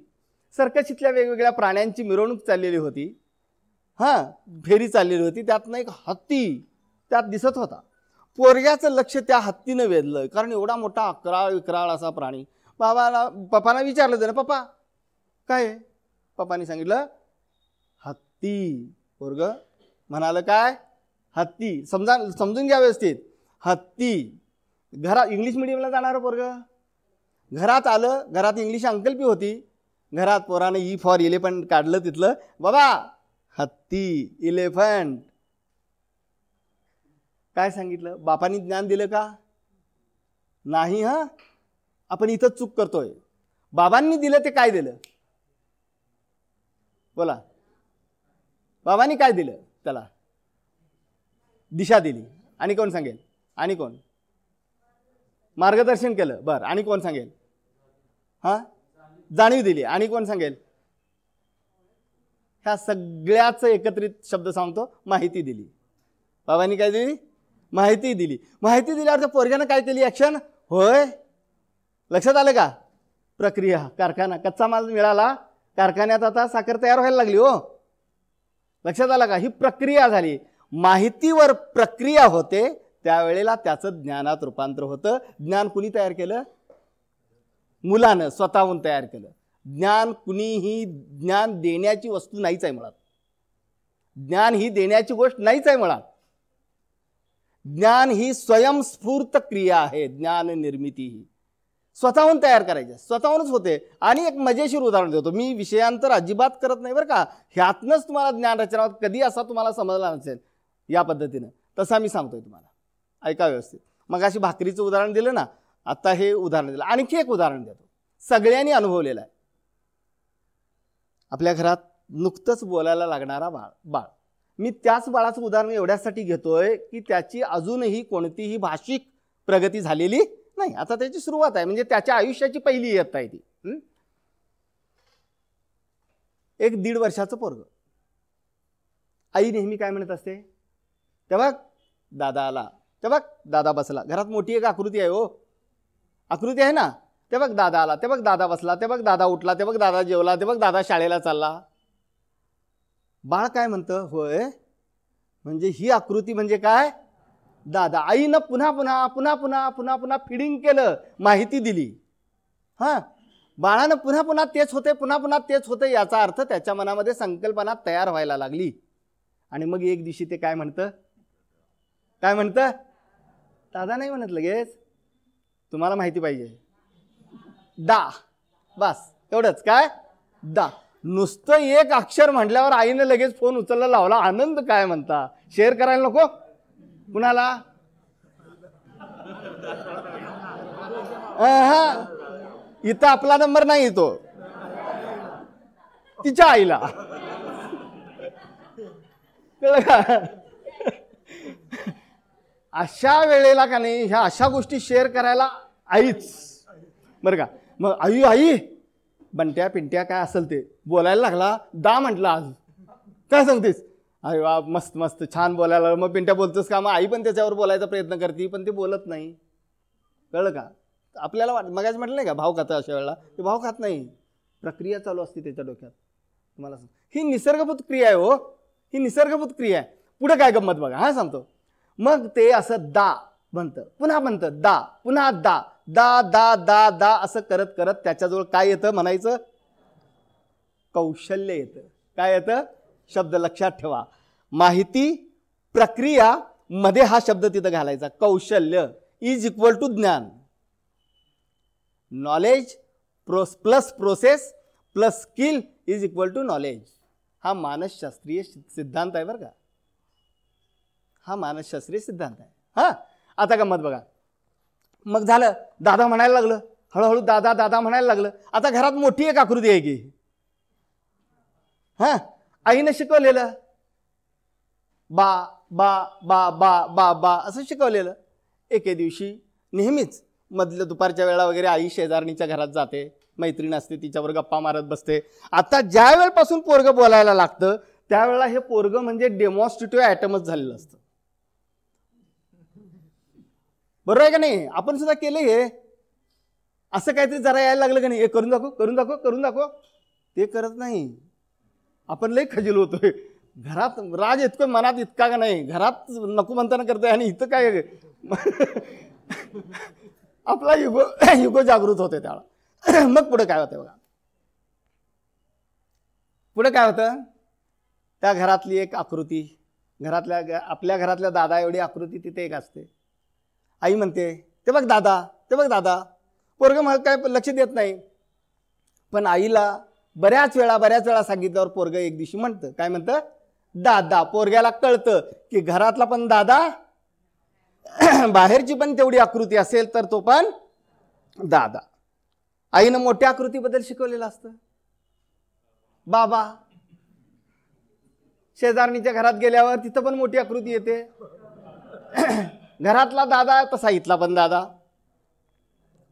सर्कशीतल्या वेगवेगळ्या प्राण्यांची मिरवणूक चाललेली होती. हां, फेरी चाललेली होती. त्यातनं एक हत्ती त्यात दिसत होता. पोरग्याचं लक्ष त्या हत्तीनं वेधलं, कारण एवढा मोठा अकराळ विक्राळ असा प्राणी. पप्पांना विचारलं त्यानं, पप्पा काय आहे, पप्पांनी सांगितलं हत्ती. पोरगं म्हणालं काय, हत्ती. समजून घ्या व्यवस्थित, हत्ती. घरात इंग्लिश मिडियमला जाणारं पोरगं घरात आलं, घरात इंग्लिश अंकल्पी होती. घरात पोरानं ई फॉर इलेफंट काढलं, तिथलं बाबा हत्ती, इलेफंट. काय सांगितलं, बापांनी ज्ञान दिलं का नाही. हां, आपण इथं चूक करतोय. बाबांनी दिलं ते काय दिलं, बोला. बाबांनी काय दिलं, त्याला दिशा दिली. आणि कोण सांगेल, आणि कोण मार्गदर्शन केलं, बरं. आणि कोण सांगेल, हां जाणीव दिली. आणि कोण सांगेल, ह्या सगळ्याचं एकत्रित शब्द सांगतो, माहिती दिली. बाबांनी काय दिली, माहिती दिली. माहिती दिल्यावर त्या पोरग्यानं काय केली, ॲक्शन. होय, लक्षात आलं का, प्रक्रिया. कारखाना, कच्चा माल मिळाला, कारखान्यात आता साखर तयार व्हायला लागली. हो, लक्षात आलं का, ही प्रक्रिया झाली. माहितीवर प्रक्रिया होते, त्यावेळेला त्याचं ज्ञानात रूपांतर होतं. ज्ञान कुणी तयार केलं, मुलानं स्वतःहून तयार केलं. ज्ञान कुणीही, ज्ञान देण्याची वस्तू नाहीच आहे मुळात. ज्ञान ही देण्याची गोष्ट नाहीच आहे मुळात. ज्ञान ही स्वयंस्फूर्त क्रिया आहे, ज्ञान निर्मिती ही. स्वतःहून तयार करायचे, स्वतःहूनच होते. आणि एक मजेशीर उदाहरण देतो मी, विषयांतर अजिबात करत नाही बरं का, ह्यातनंच तुम्हाला ज्ञान रचना कधी असा तुम्हाला समजला नसेल या पद्धतीनं, तसा मी सांगतोय तुम्हाला, ऐका व्यवस्थित. मग अशी भाकरीचं उदाहरण दिलं ना, आता हे उदाहरण दिलं. आणखी एक उदाहरण देतो, सगळ्यांनी अनुभवलेलं आहे. आपल्या घरात नुकतंच बोलायला लागणारा बाळ. मी त्याच बाळाचं उदाहरण एवढ्यासाठी घेतोय की त्याची अजूनही कोणतीही भाषिक प्रगती झालेली नाही. आता त्याची सुरुवात आहे, म्हणजे त्याच्या आयुष्याची पहिली इयत्ता आहे ती. एक 1.5 वर्षाचं पोरग. आई नेहमी काय म्हणत असते, ते बघ दादा आला, ते बघ दादा बसला. घरात मोठी एक आकृती आहे, हो आकृती आहे ना, ते बघ दादा आला, ते बघ दादा बसला, ते बघ दादा उठला, ते बघ दादा जेवला, ते बघ दादा शाळेला चालला. बाळ काय म्हणतं, होय म्हणजे ही आकृती म्हणजे काय, दादा. आईनं पुन्हा पुन्हा पुन्हा पुन्हा पुन्हा पुन्हा फिडिंग केलं, माहिती दिली. हां, बाळानं पुन्हा पुन्हा तेच होते, पुन्हा पुन्हा तेच होते, याचा अर्थ त्याच्या मनामध्ये संकल्पना तयार व्हायला लागली. आणि मग एक दिवशी ते काय म्हणतं, काय म्हणतं, दादा नाही म्हणत लगेच, तुम्हाला माहिती पाहिजे, दा. बस एवढंच, काय दा. नुसतं एक अक्षर म्हटल्यावर आईने लगेच फोन उचलला, लावला. आनंद काय म्हणता, शेअर करायला नको कुणाला. इथं आपला नंबर नाही येतो, तिच्या आईला. अशा वेळेला का नाही, ह्या अशा गोष्टी शेअर करायला आईच बरं का. मग आई आई बंट्या पिंट्या काय असेल ते बोलायला लागला, दा म्हटलं, आज काय सांगतेस, अरे वा मस्त मस्त छान बोलायला. मग पिंट्या बोलतोस का, मग आई पण त्याच्यावर बोलायचा प्रयत्न करते, पण ते बोलत नाही. कळलं का. आपल्याला मगाच म्हटलं नाही का भाव खातं, अशा वेळेला ते भाव खात नाही, प्रक्रिया चालू असते त्याच्या डोक्यात. तुम्हाला ही निसर्गभूत क्रिया आहे, हो ही निसर्गभूत क्रिया आहे. पुढे काय गंमत बघा, हा सांगतो. मग ते असं दा म्हणतं, पुन्हा म्हणतं दा, पुन्हा दा, दा दा दा दा असं करत करत त्याच्याजवळ काय येतं म्हणायचं, कौशल्य येतं. काय येतं, शब्द लक्षात ठेवा, माहिती प्रक्रिया मध्ये हा शब्द तिथं घालायचा. कौशल्य इज इक्वल टू ज्ञान. Knowledge plus process plus skill is equal to knowledge. हा मानसशास्त्रीय सिद्धांत आहे बरं का, हा मानसशास्त्रीय सिद्धांत आहे. हा, आता गंमत बघा. मग झालं, दादा म्हणायला लागलं, हळूहळू दादा दादा म्हणायला लागलं. आता घरात मोठी एक आकृती आहे की, हा आईने शिकवलेलं, बा बा बा बा बा बा असं शिकवलेलं. एके दिवशी नेहमीच मधल्या दुपारच्या वेळा वगैरे आई शेजारणीच्या घरात जाते, मैत्रीण असते, तिच्यावर गप्पा मारत बसते. आता ज्या वेळेपासून पोरगं बोलायला लागतं त्यावेळेला हे पोरगं म्हणजे डेमॉन्स्ट्रेटिव्ह ॲटमच झालेलं असतं. बरोबर आहे का नाही, आपण सुद्धा केलं हे. असं काहीतरी जरा यायला लागलं का नाही, हे करून दाखव करून दाखव करून दाखव, ते करत नाही. आपण लई खजील होतोय. घरात राज इतकं मनात इतका का नाही, घरात नको म्हणताना करतोय, आणि इथं काय आपला युगो जागृत होते त्यावेळेला. मग पुढे काय होतं बघा, पुढे काय होतं, त्या घरातली एक आकृती, आपल्या घरातल्या दादा एवढी आकृती तिथे एक असते. आई म्हणते, ते बघ दादा, ते बघ दादा. पोरगं मग काय लक्ष देत नाही, पण आईला बऱ्याच वेळा सांगितल्यावर पोरगं एक दिवशी म्हणतं, काय म्हणतं, दादा. पोरग्याला कळतं की घरातला पण दादा, बाहेरची पण तेवढी आकृती असेल तर तो पण दादा. आईनं मोठ्या आकृतीबद्दल शिकवलेलं असतं. बाबा शेजारणीच्या घरात गेल्यावर तिथं पण मोठी आकृती येते. घरातला दादा तसा इथला पण दादा.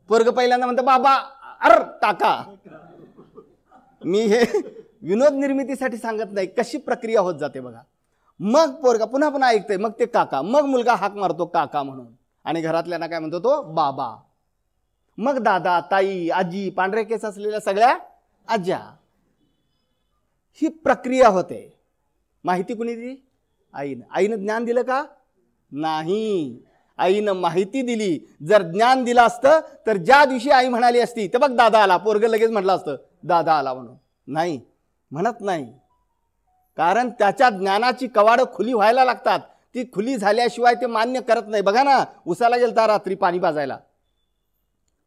पोरग पहिल्यांदा म्हणतं बाबा, अर काका. मी हे विनोद निर्मितीसाठी सांगत नाही, कशी प्रक्रिया होत जाते बघा. मग पोरगा पुन्हा पुन्हा ऐकतंय, मग ते काका, मग मुलगा हाक मारतो काका म्हणून, आणि घरातल्यांना काय म्हणतो तो, बाबा. मग दादा, ताई, आजी, पांढरे केस असलेल्या सगळ्या आज्या. ही प्रक्रिया होते. माहिती कुणी दिली, आईनं. आईनं ज्ञान दिलं का, नाही. आईनं माहिती दिली. जर ज्ञान दिलं असतं तर ज्या दिवशी आई म्हणाली असती, ते बघ दादा आला, पोरग लगेच म्हटलं असतं दादा आला म्हणून. नाही, म्हणत नाही. कारण त्याच्या ज्ञानाची कवाडं खुली व्हायला लागतात. ती खुली झाल्याशिवाय ते मान्य करत नाही. बघा ना, उसाला गेलता रात्री पाणी पाजायला,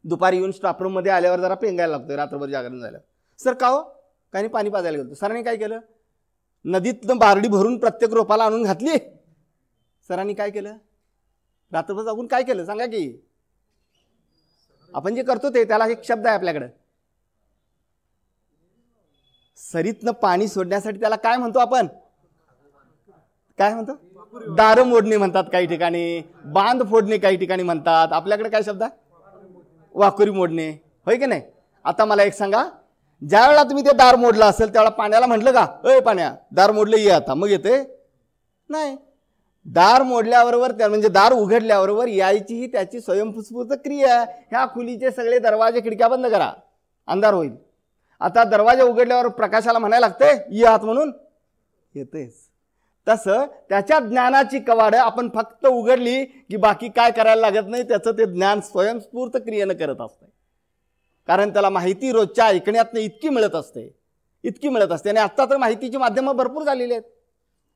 दुपारी येऊन स्टाफरूममध्ये आल्यावर जरा पेंगायला लागतोय रात्रभर जागरण झाल्यावर. सर का हो? काही पाणी पाजायला गेलो. सरांनी काय केलं? नदीतनं बारडी भरून प्रत्येक रोपाला आणून घातली. सरांनी काय केलं? रात्रभर जागून काय केलं सांगा की? आपण जे करतो ते, त्याला एक शब्द आहे आपल्याकडे, सरीतनं पाणी सोडण्यासाठी त्याला काय म्हणतो आपण? काय म्हणतो? दार मोडणे म्हणतात काही ठिकाणी, बांध फोडणे काही ठिकाणी म्हणतात. आपल्याकडे काय शब्द आहे? वाकुरी मोडणे, होय की नाही? आता मला एक सांगा, ज्या वेळेला तुम्ही ते दार मोडलं असेल त्यावेळेला पाण्याला म्हटलं का अय पाण्या दार मोडलं ये आता, मग येते? नाही. दार मोडल्याबरोबर त्या म्हणजे दार उघडल्याबरोबर यायची ही त्याची स्वयंस्फूर्त क्रिया. ह्या खोलीचे सगळे दरवाजे खिडक्या बंद करा, अंधार होईल. आता दरवाजा उघडल्यावर प्रकाशाला म्हणायला लागतंय ये आत म्हणून? येतेच. तसं त्याच्या ज्ञानाची कवाडं आपण फक्त उघडली की बाकी काय करायला लागत नाही, त्याचं ते ज्ञान स्वयंस्फूर्त क्रियेनं करत असतंय. कारण त्याला माहिती रोजच्या ऐकण्यातनं इतकी मिळत असते. आणि आत्ता तर माहितीची माध्यमं भरपूर झालेली आहेत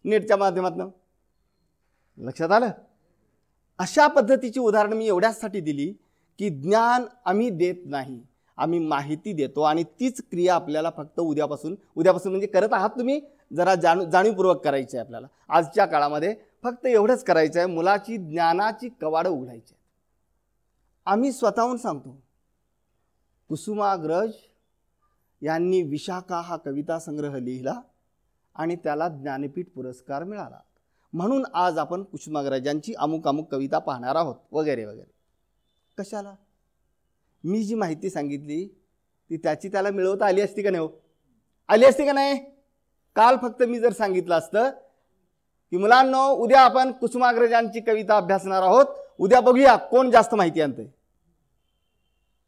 नेटच्या माध्यमातून. लक्षात आलं? अशा पद्धतीची उदाहरणं मी एवढ्यासाठी दिली की ज्ञान आम्ही देत नाही, आम्ही माहिती देतो. आणि तीच क्रिया आपल्याला फक्त उद्यापासून म्हणजे करत आहात तुम्ही, जरा जाणीवपूर्वक करायची आहे आपल्याला. आजच्या काळामध्ये फक्त एवढंच करायचं आहे, मुलाची ज्ञानाची कवाडं उघडायची. आम्ही स्वतःहून सांगतो, कुसुमाग्रज यांनी विशाखा हा कविता संग्रह लिहिला आणि त्याला ज्ञानपीठ पुरस्कार मिळाला. म्हणून आज आपण कुसुमाग्रजांची अमुक अमुक कविता पाहणार आहोत वगैरे वगैरे. कशाला? मी जी माहिती सांगितली ती त्याची त्याला मिळवता आली असती का नाही? हो, आली असती का नाही? काल फक्त मी जर सांगितलं असतं की मुलांनो उद्या आपण कुसुमाग्रजांची कविता अभ्यासणार आहोत, उद्या बघूया कोण जास्त माहिती आणतंय.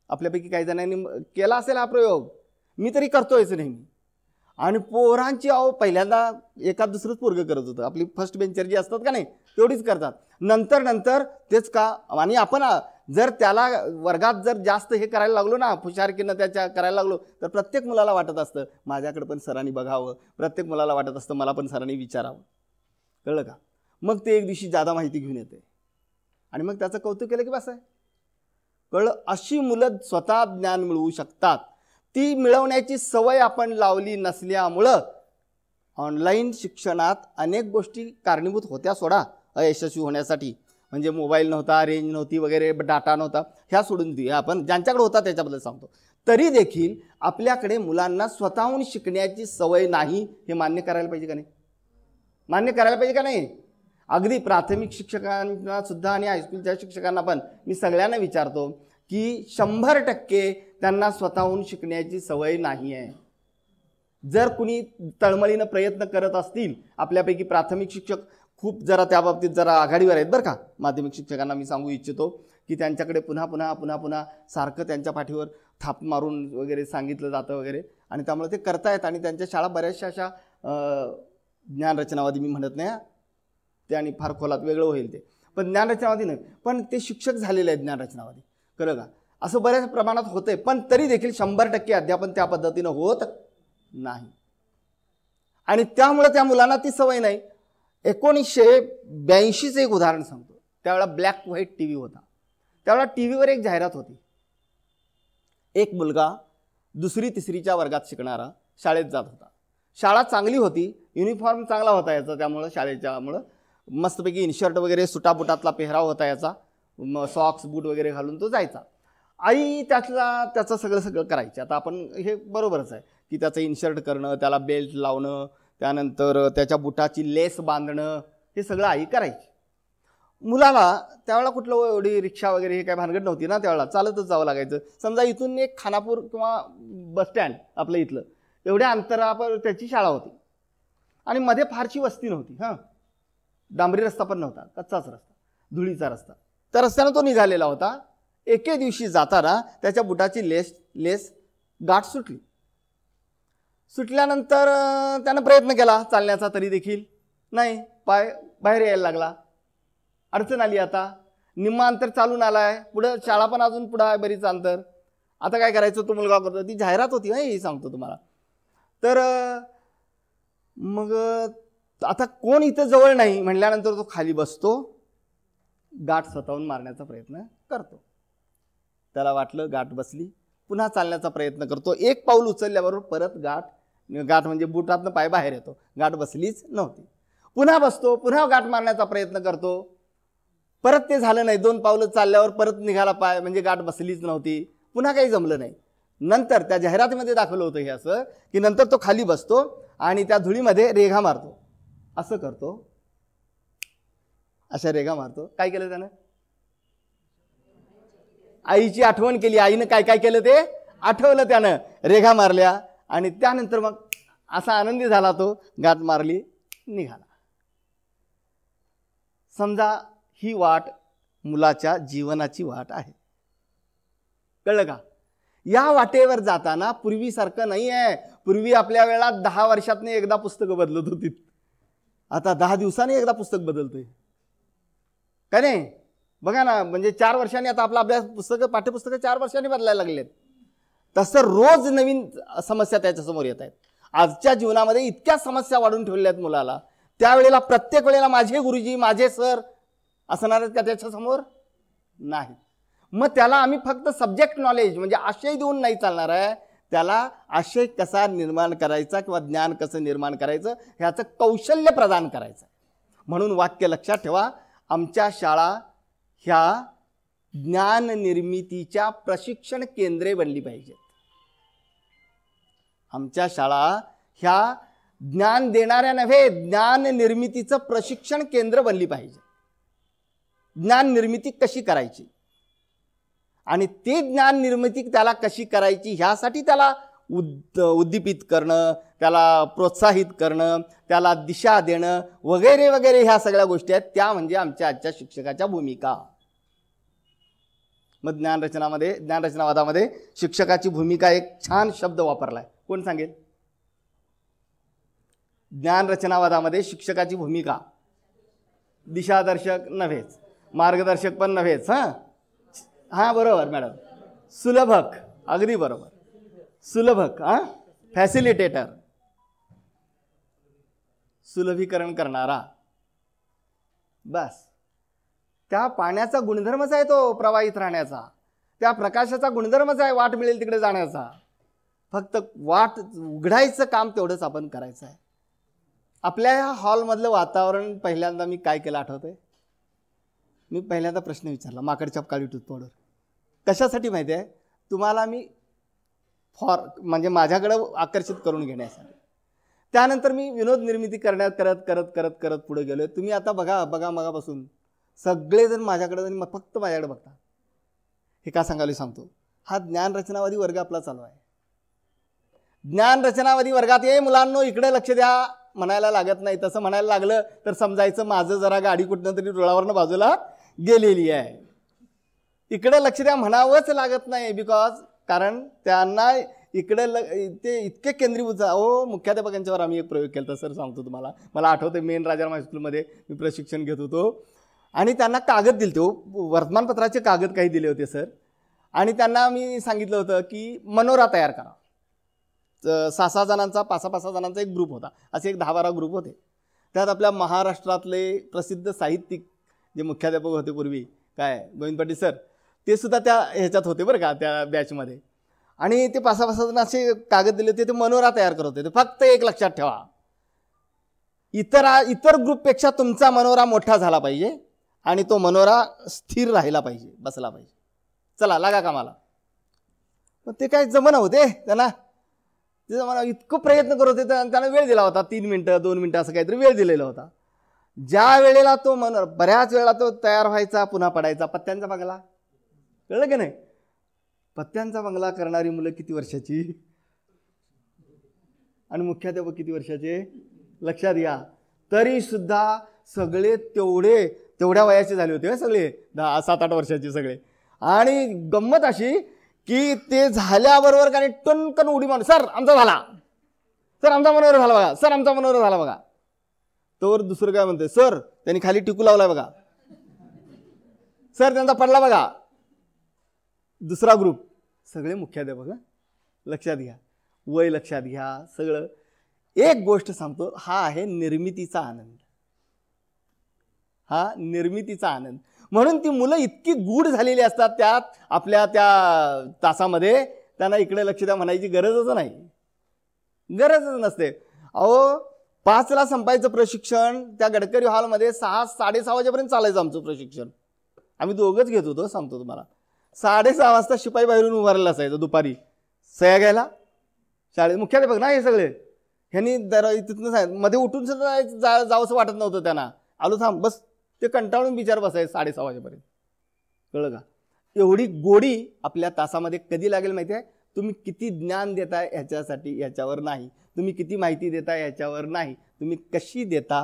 आपल्यापैकी काही जणांनी केला असेल हा प्रयोग, मी तरी करतोयच नेहमी. आणि पोरांची पहिल्यांदा एखाद दुसरंच पोरगं करत होतं. आपली फर्स्ट बेंचर जी असतात का नाही तेवढीच करतात. नंतर तेच का. आणि आपण जर त्याला वर्गात जर जास्त हे करायला लागलो ना, हुशारकीनं त्याच्या करायला लागलो, तर प्रत्येक मुलाला वाटत असतं माझ्याकडे पण सरांनी बघावं, प्रत्येक मुलाला वाटत असतं मला पण सरांनी विचारावं. कळलं का? मग ते एक दिवशी जादा माहिती घेऊन येते आणि मग त्याचं कौतुक केलं की बस आहे. कळलं? अशी मुलं स्वतः ज्ञान मिळवू शकतात. ती मिळवण्याची सवय आपण लावली नसल्यामुळं ऑनलाईन शिक्षणात अनेक गोष्टी कारणीभूत होत्या सोडा अयशस्वी होण्यासाठी. म्हणजे मोबाईल नव्हता, रेंज नव्हती वगैरे, डाटा नव्हता, ह्या सोडून देऊया आपण. ज्यांच्याकडे होता त्याच्याबद्दल सांगतो. तरी देखील आपल्याकडे मुलांना स्वतःहून शिकण्याची सवय नाही, हे मान्य करायला पाहिजे का नाही? मान्य करायला पाहिजे का नाही? अगदी प्राथमिक शिक्षकांना सुद्धा आणि हायस्कूलच्या शिक्षकांना पण मी सगळ्यांना विचारतो की 100% त्यांना स्वतःहून शिकण्याची सवय नाही आहे. जर कुणी तळमळीनं प्रयत्न करत असतील, आपल्यापैकी प्राथमिक शिक्षक खूप जरा त्या बाबतीत जरा आघाडीवर आहेत बरं का. माध्यमिक शिक्षकांना मी सांगू इच्छितो की त्यांच्याकडे पुन्हा सारखं त्यांच्या पाठीवर थाप मारून वगैरे सांगितलं जातं वगैरे, आणि त्यामुळे ते करतायत. आणि त्यांच्या शाळा बऱ्याचशा अशा ज्ञानरचनावादी मी म्हणत नाही ते, आणि फार खोलात वेगळं होईल ते, पण ज्ञानरचनावादी नाही, पण ते शिक्षक झालेले आहेत ज्ञानरचनावादी. कळलं का? असं बऱ्याच प्रमाणात होतंय, पण तरी देखील 100% अध्यापन त्या पद्धतीनं होत नाही. आणि त्यामुळे त्या मुलांना ती सवय नाही. 1982चं एक उदाहरण सांगतो. त्यावेळेला ब्लॅक व्हाईट टी व्ही होता. त्यावेळेला टी व्हीवर एक जाहिरात होती. एक मुलगा 2री-3रीच्या वर्गात शिकणारा शाळेत जात होता. शाळा चांगली होती, युनिफॉर्म चांगला होता याचा, त्यामुळं शाळेच्यामुळं मस्तपैकी इनशर्ट वगैरे सुटाबुटातला पेहराव होता याचा, सॉक्स बूट वगैरे घालून तो जायचा. आई त्याचं सगळं करायची. आता आपण हे बरोबरच आहे की त्याचं इनशर्ट करणं, त्याला बेल्ट लावणं, त्यानंतर त्याच्या बुटाची लेस बांधणं, हे सगळं आई करायची. मुलाला त्यावेळेला कुठलं एवढी रिक्षा वगैरे हे काय भानगड नव्हती ना, त्यावेळेला चालतच जावं लागायचं. समजा इथून एक खानापूर किंवा बसस्टँड आपलं इथलं एवढ्या अंतरावर त्याची शाळा होती आणि मध्ये फारशी वस्ती नव्हती. डांबरी रस्ता पण नव्हता, कच्चाच रस्ता, धुळीचा रस्ता. त्या रस्त्यानं तो निघालेला होता. एके दिवशी जाताना त्याच्या बुटाची लेस गाठ सुटल्यानंतर त्यानं प्रयत्न केला चालण्याचा, तरी देखील नाही, पाय बाहेर यायला लागला. अडचण आली. आता निम्मा अंतर चालून आलाय, पुढं शाळा पण अजून पुढं आहे बरीच अंतर. आता काय करायचं? तो मुलगा करतो. ती जाहिरात होती हे सांगतो तुम्हाला. तर मग आता कोण इथं जवळ नाही म्हटल्यानंतर तो खाली बसतो, गाठ स्वतःहून मारण्याचा प्रयत्न करतो. त्याला वाटलं गाठ बसली, पुन्हा चालण्याचा प्रयत्न करतो. एक पाऊल उचलल्याबरोबर परत गाठ म्हणजे बुटातनं पाय बाहेर येतो, गाठ बसलीच नव्हती. पुन्हा बसतो, पुन्हा गाठ मारण्याचा प्रयत्न करतो, परत ते झालं नाही. 2 पावलं चालल्यावर परत निघाला पाय, म्हणजे गाठ बसलीच नव्हती, पुन्हा काही जमलं नाही. नंतर त्या जाहिरातीमध्ये दाखवलं होतं हे असं, की नंतर तो खाली बसतो आणि त्या धुळीमध्ये रेघा मारतो, असं करतो, अशा रेघा मारतो. काय केलं त्यानं? आईची आठवण केली. आईनं काय काय केलं ते आठवलं, त्यानं रेघा मारल्या आणि त्यानंतर मग असा आनंदी झाला तो, गाठ मारली, निघाला. समजा ही वाट मुलाच्या जीवनाची वाट आहे. कळलं का? या वाटेवर जाताना पूर्वीसारखं नाही आहे. पूर्वी आपल्या वेळा 10 वर्षातनं एकदा पुस्तकं बदलत होती, आता 10 दिवसांनी एकदा पुस्तक बदलतोय का नाही? बघा ना, म्हणजे 4 वर्षांनी आता आपला अभ्यास पुस्तकं पाठ्यपुस्तकं 4 वर्षांनी बदलायला लागलेत. तसं रोज नवीन समस्या त्याच्यासमोर येत आहेत. आजच्या जीवनामध्ये इतक्या समस्या वाढून ठेवल्या आहेत मुलाला, त्यावेळेला प्रत्येक वेळेला माझे गुरुजी, माझे सर असणार आहेत का त्याच्यासमोर? नाही. मग त्याला आम्ही फक्त सब्जेक्ट नॉलेज म्हणजे आशय देऊन नाही चालणार आहे. त्याला आशय कसा निर्माण करायचा किंवा ज्ञान कसं निर्माण करायचं ह्याचं कौशल्य प्रदान करायचं. म्हणून वाक्य लक्षात ठेवा, आमच्या शाळा ह्या ज्ञान निर्मितीच्या प्रशिक्षण केंद्रे बनली पाहिजेत. आमच्या शाळा ह्या ज्ञान देणाऱ्या नव्हे, ज्ञान निर्मितीचं प्रशिक्षण केंद्र बनली पाहिजे. ज्ञान निर्मिती कशी करायची आणि ते ज्ञान निर्मिती त्याला कशी करायची ह्यासाठी त्याला उद्दीपित करणं, त्याला प्रोत्साहित करणं, त्याला दिशा देणं वगैरे वगैरे ह्या सगळ्या गोष्टी आहेत, त्या म्हणजे आमच्या आजच्या शिक्षकाच्या भूमिका. मग ज्ञानरचनावादामध्ये शिक्षकाची भूमिका एक छान शब्द वापरलाय, कोण सांगेल? ज्ञानरचनावादामध्ये शिक्षकाची भूमिका दिशादर्शक नव्हेच, मार्गदर्शक पण नव्हेच. हां बरोबर मॅडम, सुलभक, अगदी बरोबर, सुलभक, फॅसिलिटेटर, सुलभीकरण करणारा. बस, त्या पाण्याचा गुणधर्मच आहे तो प्रवाहित राहण्याचा, त्या प्रकाशाचा गुणधर्मच आहे वाट मिळेल तिकडे जाण्याचा. फक्त वाट उघडायचं काम तेवढंच आपण करायचं आहे. आपल्या ह्या हॉलमधलं वातावरण पहिल्यांदा मी काय केलं आठवतंय? मी पहिल्यांदा प्रश्न विचारला, माकडच्या काळी टूथ पावडर कशासाठी माहिती आहे तुम्हाला? मी म्हणजे माझ्याकडं आकर्षित करून घेण्यासाठी. त्यानंतर मी विनोद निर्मिती करण्यात करत करत करत करत पुढे गेलो. तुम्ही आता बघा मगापासून सगळेजण माझ्याकडे आणि फक्त माझ्याकडे बघता. हे का सांगायला सांगतो, हा ज्ञानरचनावादी वर्ग आपला चालू आहे. ज्ञानरचनावादी वर्गात ये मुलांनो इकडे लक्ष द्या म्हणायला लागत नाही. तसं म्हणायला लागलं तर समजायचं माझं जरा गाडी कुठनं तरी रुळावरनं बाजूला गेलेली आहे. इकडे लक्ष द्या म्हणावंच लागत नाही, कारण त्यांना इकडे ते इतके केंद्रीभूत. मुख्याध्यापकांच्यावर आम्ही एक प्रयोग केला सर, सांगतो तुम्हाला. मला आठवतं मेन राजाराम हायस्कूलमध्ये मी प्रशिक्षण घेत होतो आणि त्यांना कागद दिले होते, वर्तमानपत्राचे कागद काही दिले होते सर. आणि त्यांना मी सांगितलं होतं की मनोरा तयार करा. 6-6 जणांचा 5-6 जणांचा एक ग्रुप होता, असे एक 10-12 ग्रुप होते. त्यात आपल्या महाराष्ट्रातले प्रसिद्ध साहित्यिक जे मुख्याध्यापक होते पूर्वी, काय गोविंद पाटील सर, ते सुद्धा त्या ह्याच्यात होते बरं का, त्या बॅचमध्ये. आणि ते 5-6 जण असे कागद दिले होते, ते मनोरा तयार करत होते. फक्त एक लक्षात ठेवा, इतर ग्रुपपेक्षा तुमचा मनोरा मोठा झाला पाहिजे आणि तो मनोरा स्थिर राहिला पाहिजे, बसला पाहिजे. चला लागा कामाला. मग ते काय जमना होते त्यांना, ते जमाना इतकं प्रयत्न करत होते. त्यांना वेळ दिला होता, 3 मिनटं 2 मिनटं असं काहीतरी वेळ दिलेला होता. ज्या वेळेला तो बऱ्याच वेळा तो तयार व्हायचा, पुन्हा पडायचा. पत्त्यांचा बंगला, कळलं की नाही? पत्त्यांचा बंगला करणारी मुलं किती वर्षाची आणि मुख्याध्यापक किती वर्षाचे लक्षात घ्या. तरी सुद्धा सगळे तेवढ्या वयाचे झाले होते सगळे, 7-8 वर्षाचे सगळे. आणि गंमत अशी की ते झाल्याबरोबर काही टनकन उडी मारून, सर आमचा झाला, सर आमचा मनोहर झाला बघा, सर आमचा मनोहर झाला बघा. तोवर दुसरं काय म्हणते, सर त्यांनी खाली टिकू लावलाय बघा, सर त्यांचा पडला बघा. दुसरा ग्रुप सगळे मुख्याध्यापक. लक्षात घ्या, वय लक्षात घ्या सगळं. एक गोष्ट सांगतो, हा आहे निर्मितीचा आनंद. हा निर्मितीचा आनंद. म्हणून ती मुलं इतकी गूढ झालेली असतात त्यात आपल्या त्या तासामध्ये, त्यांना इकडे लक्ष द्या म्हणायची गरजच नाही, गरजच नसते. अहो 5ला संपायचं प्रशिक्षण, त्या गडकरी हॉलमध्ये 6-6:30 वाजेपर्यंत चालायचं आमचं प्रशिक्षण. आम्ही दोघंच घेत होतो, सांगतो तुम्हाला. 6:30 वाजता शिपाई बाहेरून उभारलेला असायचं दुपारी सह्या घ्यायला. शाळेत मुख्याध्यापक ना हे सगळे, ह्यांनी तिथनं मध्ये उठून सुद्धा जावंसं वाटत नव्हतं त्यांना. आलो थांब बस, ते कंटाळून बिचार बसायचं 6:30 वाजेपर्यंत. कळलं का? एवढी गोडी आपल्या तासामध्ये कधी लागेल माहिती आहे? तुम्ही किती ज्ञान देताय ह्याच्यासाठी, ह्याच्यावर नाही. तुम्ही किती माहिती देताय ह्याच्यावर नाही, तुम्ही कशी देता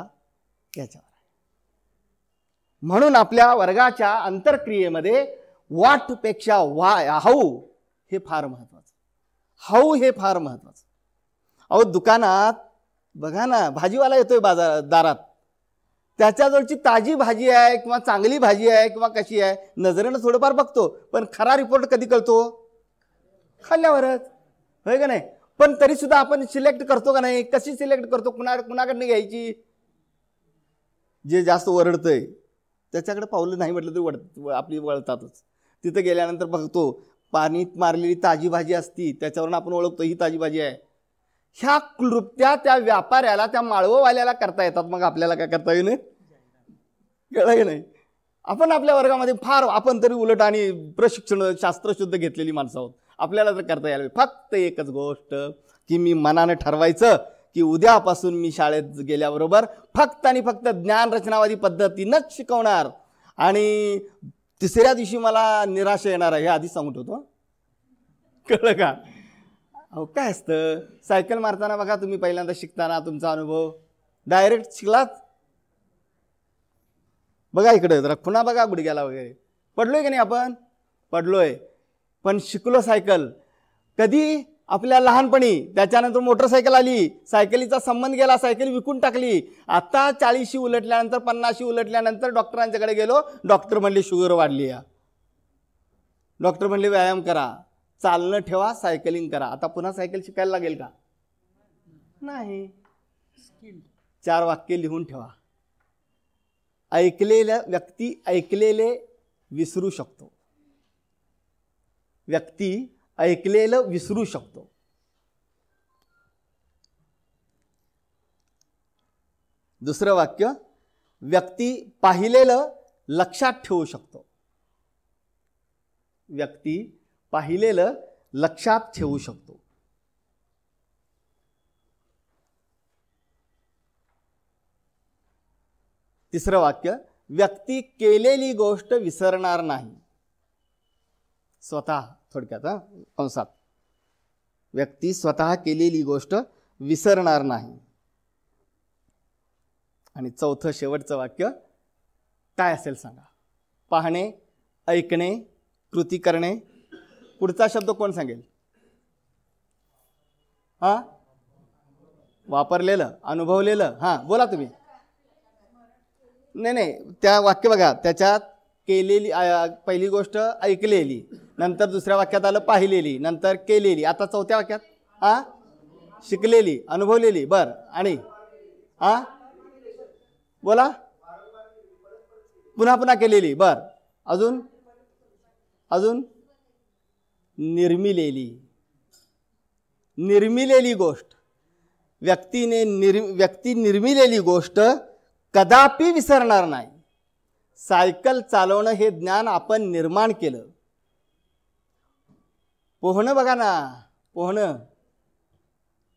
ह्याच्यावर. म्हणून आपल्या वर्गाच्या अंतरक्रियेमध्ये वाटपेक्षा हाऊ हे फार महत्वाचं. हाऊ हे फार महत्वाचं. अहो दुकानात बघा ना, भाजीवाला येतोय दारात, त्याच्याजवळची ताजी भाजी आहे किंवा चांगली भाजी आहे किंवा कशी आहे नजरेनं थोडंफार बघतो, पण खरा रिपोर्ट कधी कळतो? खाल्ल्यावरच, होय का नाही? पण तरी सुद्धा आपण सिलेक्ट करतो का नाही? कशी सिलेक्ट करतो? कुणाकडनं घ्यायची? जे जास्त ओरडतंय त्याच्याकडे पावलं नाही म्हटलं तरी आपली वळतातच. तिथं गेल्यानंतर बघतो पाणीत मारलेली ताजी भाजी असती, त्याच्यावरून आपण ओळखतो ही ताजी भाजी आहे. ह्या क्लृप्त्या त्या व्यापाऱ्याला, त्या माळववाल्याला करता येतात, मग आपल्याला काय करता येईल? कळलं नाही? आपण आपल्या वर्गामध्ये फार, आपण तरी उलट आणि प्रशिक्षण शास्त्रशुद्ध घेतलेली माणसं आहोत, आपल्याला तर करता यायला फक्त एकच गोष्ट की मी मनानं ठरवायचं की उद्यापासून मी शाळेत गेल्याबरोबर फक्त आणि फक्त ज्ञान रचनावादी पद्धतीनंच शिकवणार, आणि 3ऱ्या दिवशी मला निराशा येणार आहे हे आधीच सांगून ठेवतो. कळलं का? अहो काय असतं, सायकल मारताना बघा तुम्ही पहिल्यांदा शिकताना तुमचा अनुभव डायरेक्ट शिकलात. बघा इकडे जरा पुन्हा बघा गुडघ्याला वगैरे, पडलोय की नाही आपण? पडलोय, पण शिकलो सायकल कधी? आपल्या लहानपणी. त्याच्यानंतर मोटरसायकल आली, सायकलीचा संबंध गेला, सायकल विकून टाकली. आता 40शी उलटल्यानंतर 50शी उलटल्यानंतर डॉक्टरांच्याकडे गेलो, डॉक्टर म्हणले शुगर वाढली आहे. डॉक्टर म्हणले व्यायाम करा, चालणं ठेवा, सायकलिंग करा. आता पुन्हा सायकल शिकायला लागेल का? नाही. 4 वाक्य लिहून ठेवा. व्यक्ती ऐकलेले विसरू शकतो. व्यक्ती ऐकलेलं विसरू शकतो. दुसरं वाक्य, व्यक्ती पाहिलेलं लक्षात ठेवू शकतो. व्यक्ती पाहिलेलं लक्षात ठेवू शकतो. तिसरं वाक्य, व्यक्ती केलेली गोष्ट विसरणार नाही. स्वतः, थोडक्यात कंसात, व्यक्ती स्वतः केलेली गोष्ट विसरणार नाही. आणि चौथं शेवटचं वाक्य काय असेल सांगा? पाहणे, ऐकणे, कृती करणे. पुढचा शब्द कोण सांगेल? हा, वापरलेलं, अनुभवलेलं. हां बोला तुम्ही. नाही, त्या वाक्य बघा, त्याच्यात केलेली पहिली गोष्ट ऐकलेली, नंतर दुसऱ्या वाक्यात आलं पाहिलेली, नंतर केलेली, आता चौथ्या वाक्यात शिकलेली, अनुभवलेली. बर, आणि बोला, पुन्हा पुन्हा केलेली. बर, अजून निर्मिलेली. निर्मिलेली गोष्ट, व्यक्ती निर्मिलेली गोष्ट कदापि विसरणार नाही. सायकल चालवणं हे ज्ञान आपण निर्माण केलं. पोहणं बघा ना, पोहणं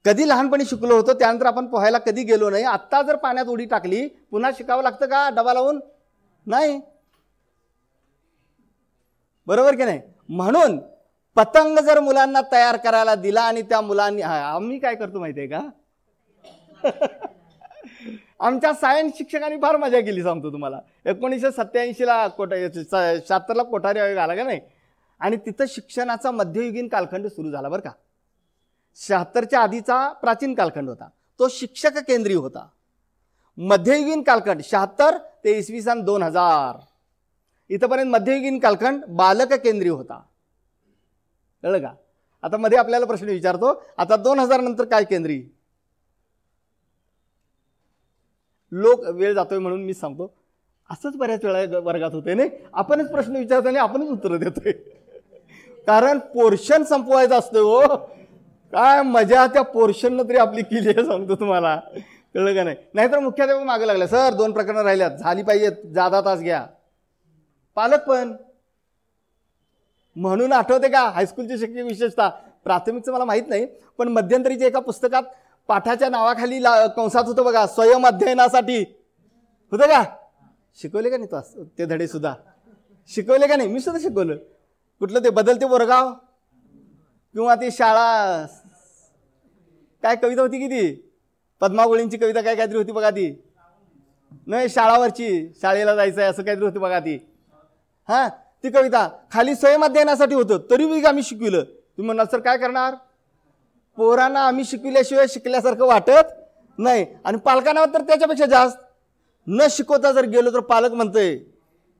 कधी लहानपणी शिकलो होतो, त्यानंतर आपण पोहायला कधी गेलो नाही. आत्ता जर पाण्यात उडी टाकली पुन्हा शिकावं लागतं का डबा लावून? नाही, बरोबर की नाही? म्हणून पतंग जर मुलांना तयार करायला दिला आणि त्या मुलांनी, आम्ही काय करतो माहिती आहे का? आमच्या सायन्स शिक्षकांनी फार मजा केली, सांगतो तुम्हाला. 1987ला 76ला कोठारी आयोग आला का नाही, आणि तिथं शिक्षणाचा मध्ययुगीन कालखंड सुरू झाला बरं का. 76च्या आधीचा प्राचीन कालखंड होता, तो शिक्षक केंद्रीय होता. मध्ययुगीन कालखंड 76 ते इसवी सन 2000 इथपर्यंत मध्ययुगीन कालखंड बालक केंद्रीय होता. कळलं का? आता मध्ये आपल्याला प्रश्न विचारतो, आता 2000 नंतर काय केंद्रीय? लोक, वेळ जातोय म्हणून मी सांगतो, असंच बऱ्याच वेळा वर्गात होते नाही, आपणच प्रश्न विचारतो आणि आपणच उत्तरं देतोय, कारण पोर्शन संपवायचा असतो हो. काय मजा त्या पोर्शननं तरी आपली केली आहे सांगतो तुम्हाला, कळलं का नाही. नाहीतर मुख्याध्यापक मागे लागले, सर 2 प्रकरणं राहिल्यात, झाली पाहिजेत, जादा तास घ्या. पालक पण म्हणून आठवते का हायस्कूलचे शिक्षक, विशेषतः प्राथमिकचं मला माहीत नाही, पण मध्यंतरीच्या एका पुस्तकात पाठाच्या नावाखाली कंसात होतं बघा, स्वयं अध्ययनासाठी होतं का. शिकवले का नाही तो ते धडे सुद्धा शिकवले का नाही. मी सुद्धा शिकवलं. कुठलं ते बदलते बोरगाव किंवा ती शाळा, काय कविता होती की ती पद्मावळींची कविता, काय काहीतरी होती बघा ती, नाही शाळावरची, शाळेला जायचं आहे असं काहीतरी होती बघा ती. हां, ती कविता खाली स्वयं अध्ययनासाठी होतं, तरी बी आम्ही शिकविलं. तुम्ही म्हणाल सर काय करणार, पोरांना आम्ही शिकविल्याशिवाय शिकल्यासारखं वाटत नाही, आणि पालकांना तर त्याच्यापेक्षा जास्त. न शिकवता जर गेलो तर पालक म्हणतोय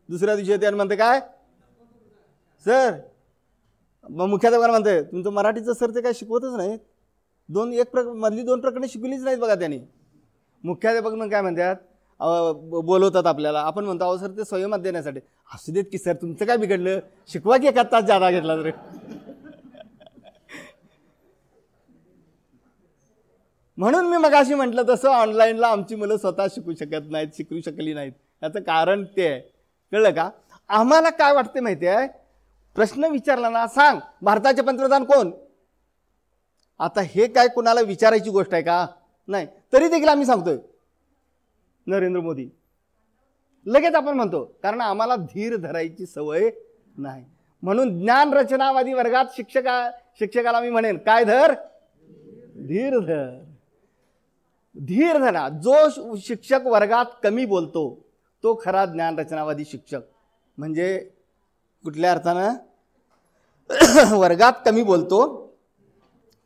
दुसऱ्या दिवशी येते आणि म्हणते काय सर, मग मुख्याध्यापकाला म्हणतोय तुमचं मराठीचं सर ते काय शिकवतच नाहीत, मधली 2 प्रकरणं शिकवलीच नाहीत बघा त्यांनी. मुख्याध्यापक मग काय म्हणतात, बोलवतात आपल्याला, आपण म्हणतो अहो सर ते स्वयं अध्ययनासाठी. असू देत की सर, तुमचं काय बिघडलं, शिकवा की 1 तास जादा घेतला तरी. म्हणून मी मगाशी म्हटलं तसं ऑनलाईनला आमची मुलं स्वतः शिकू शकत नाहीत, शिकू शकली नाहीत. याचं कारण ते आहे, कळलं का. आम्हाला काय वाटते माहिती आहे, प्रश्न विचारला ना, सांग भारताचे पंतप्रधान कोण, आता हे काय कुणाला विचारायची गोष्ट आहे का, नाही. तरी देखील आम्ही सांगतोय नरेंद्र मोदी, लगेच आपण म्हणतो, कारण आम्हाला धीर धरायची सवय नाही. म्हणून ज्ञान रचनावादी वर्गात शिक्षकाला मी म्हणेन काय धर, धीर धर, धीर धरा. जो शिक्षक वर्गात कमी बोलतो तो खरा ज्ञान रचनावादी शिक्षक. म्हणजे कुठल्या अर्थानं वर्गात कमी बोलतो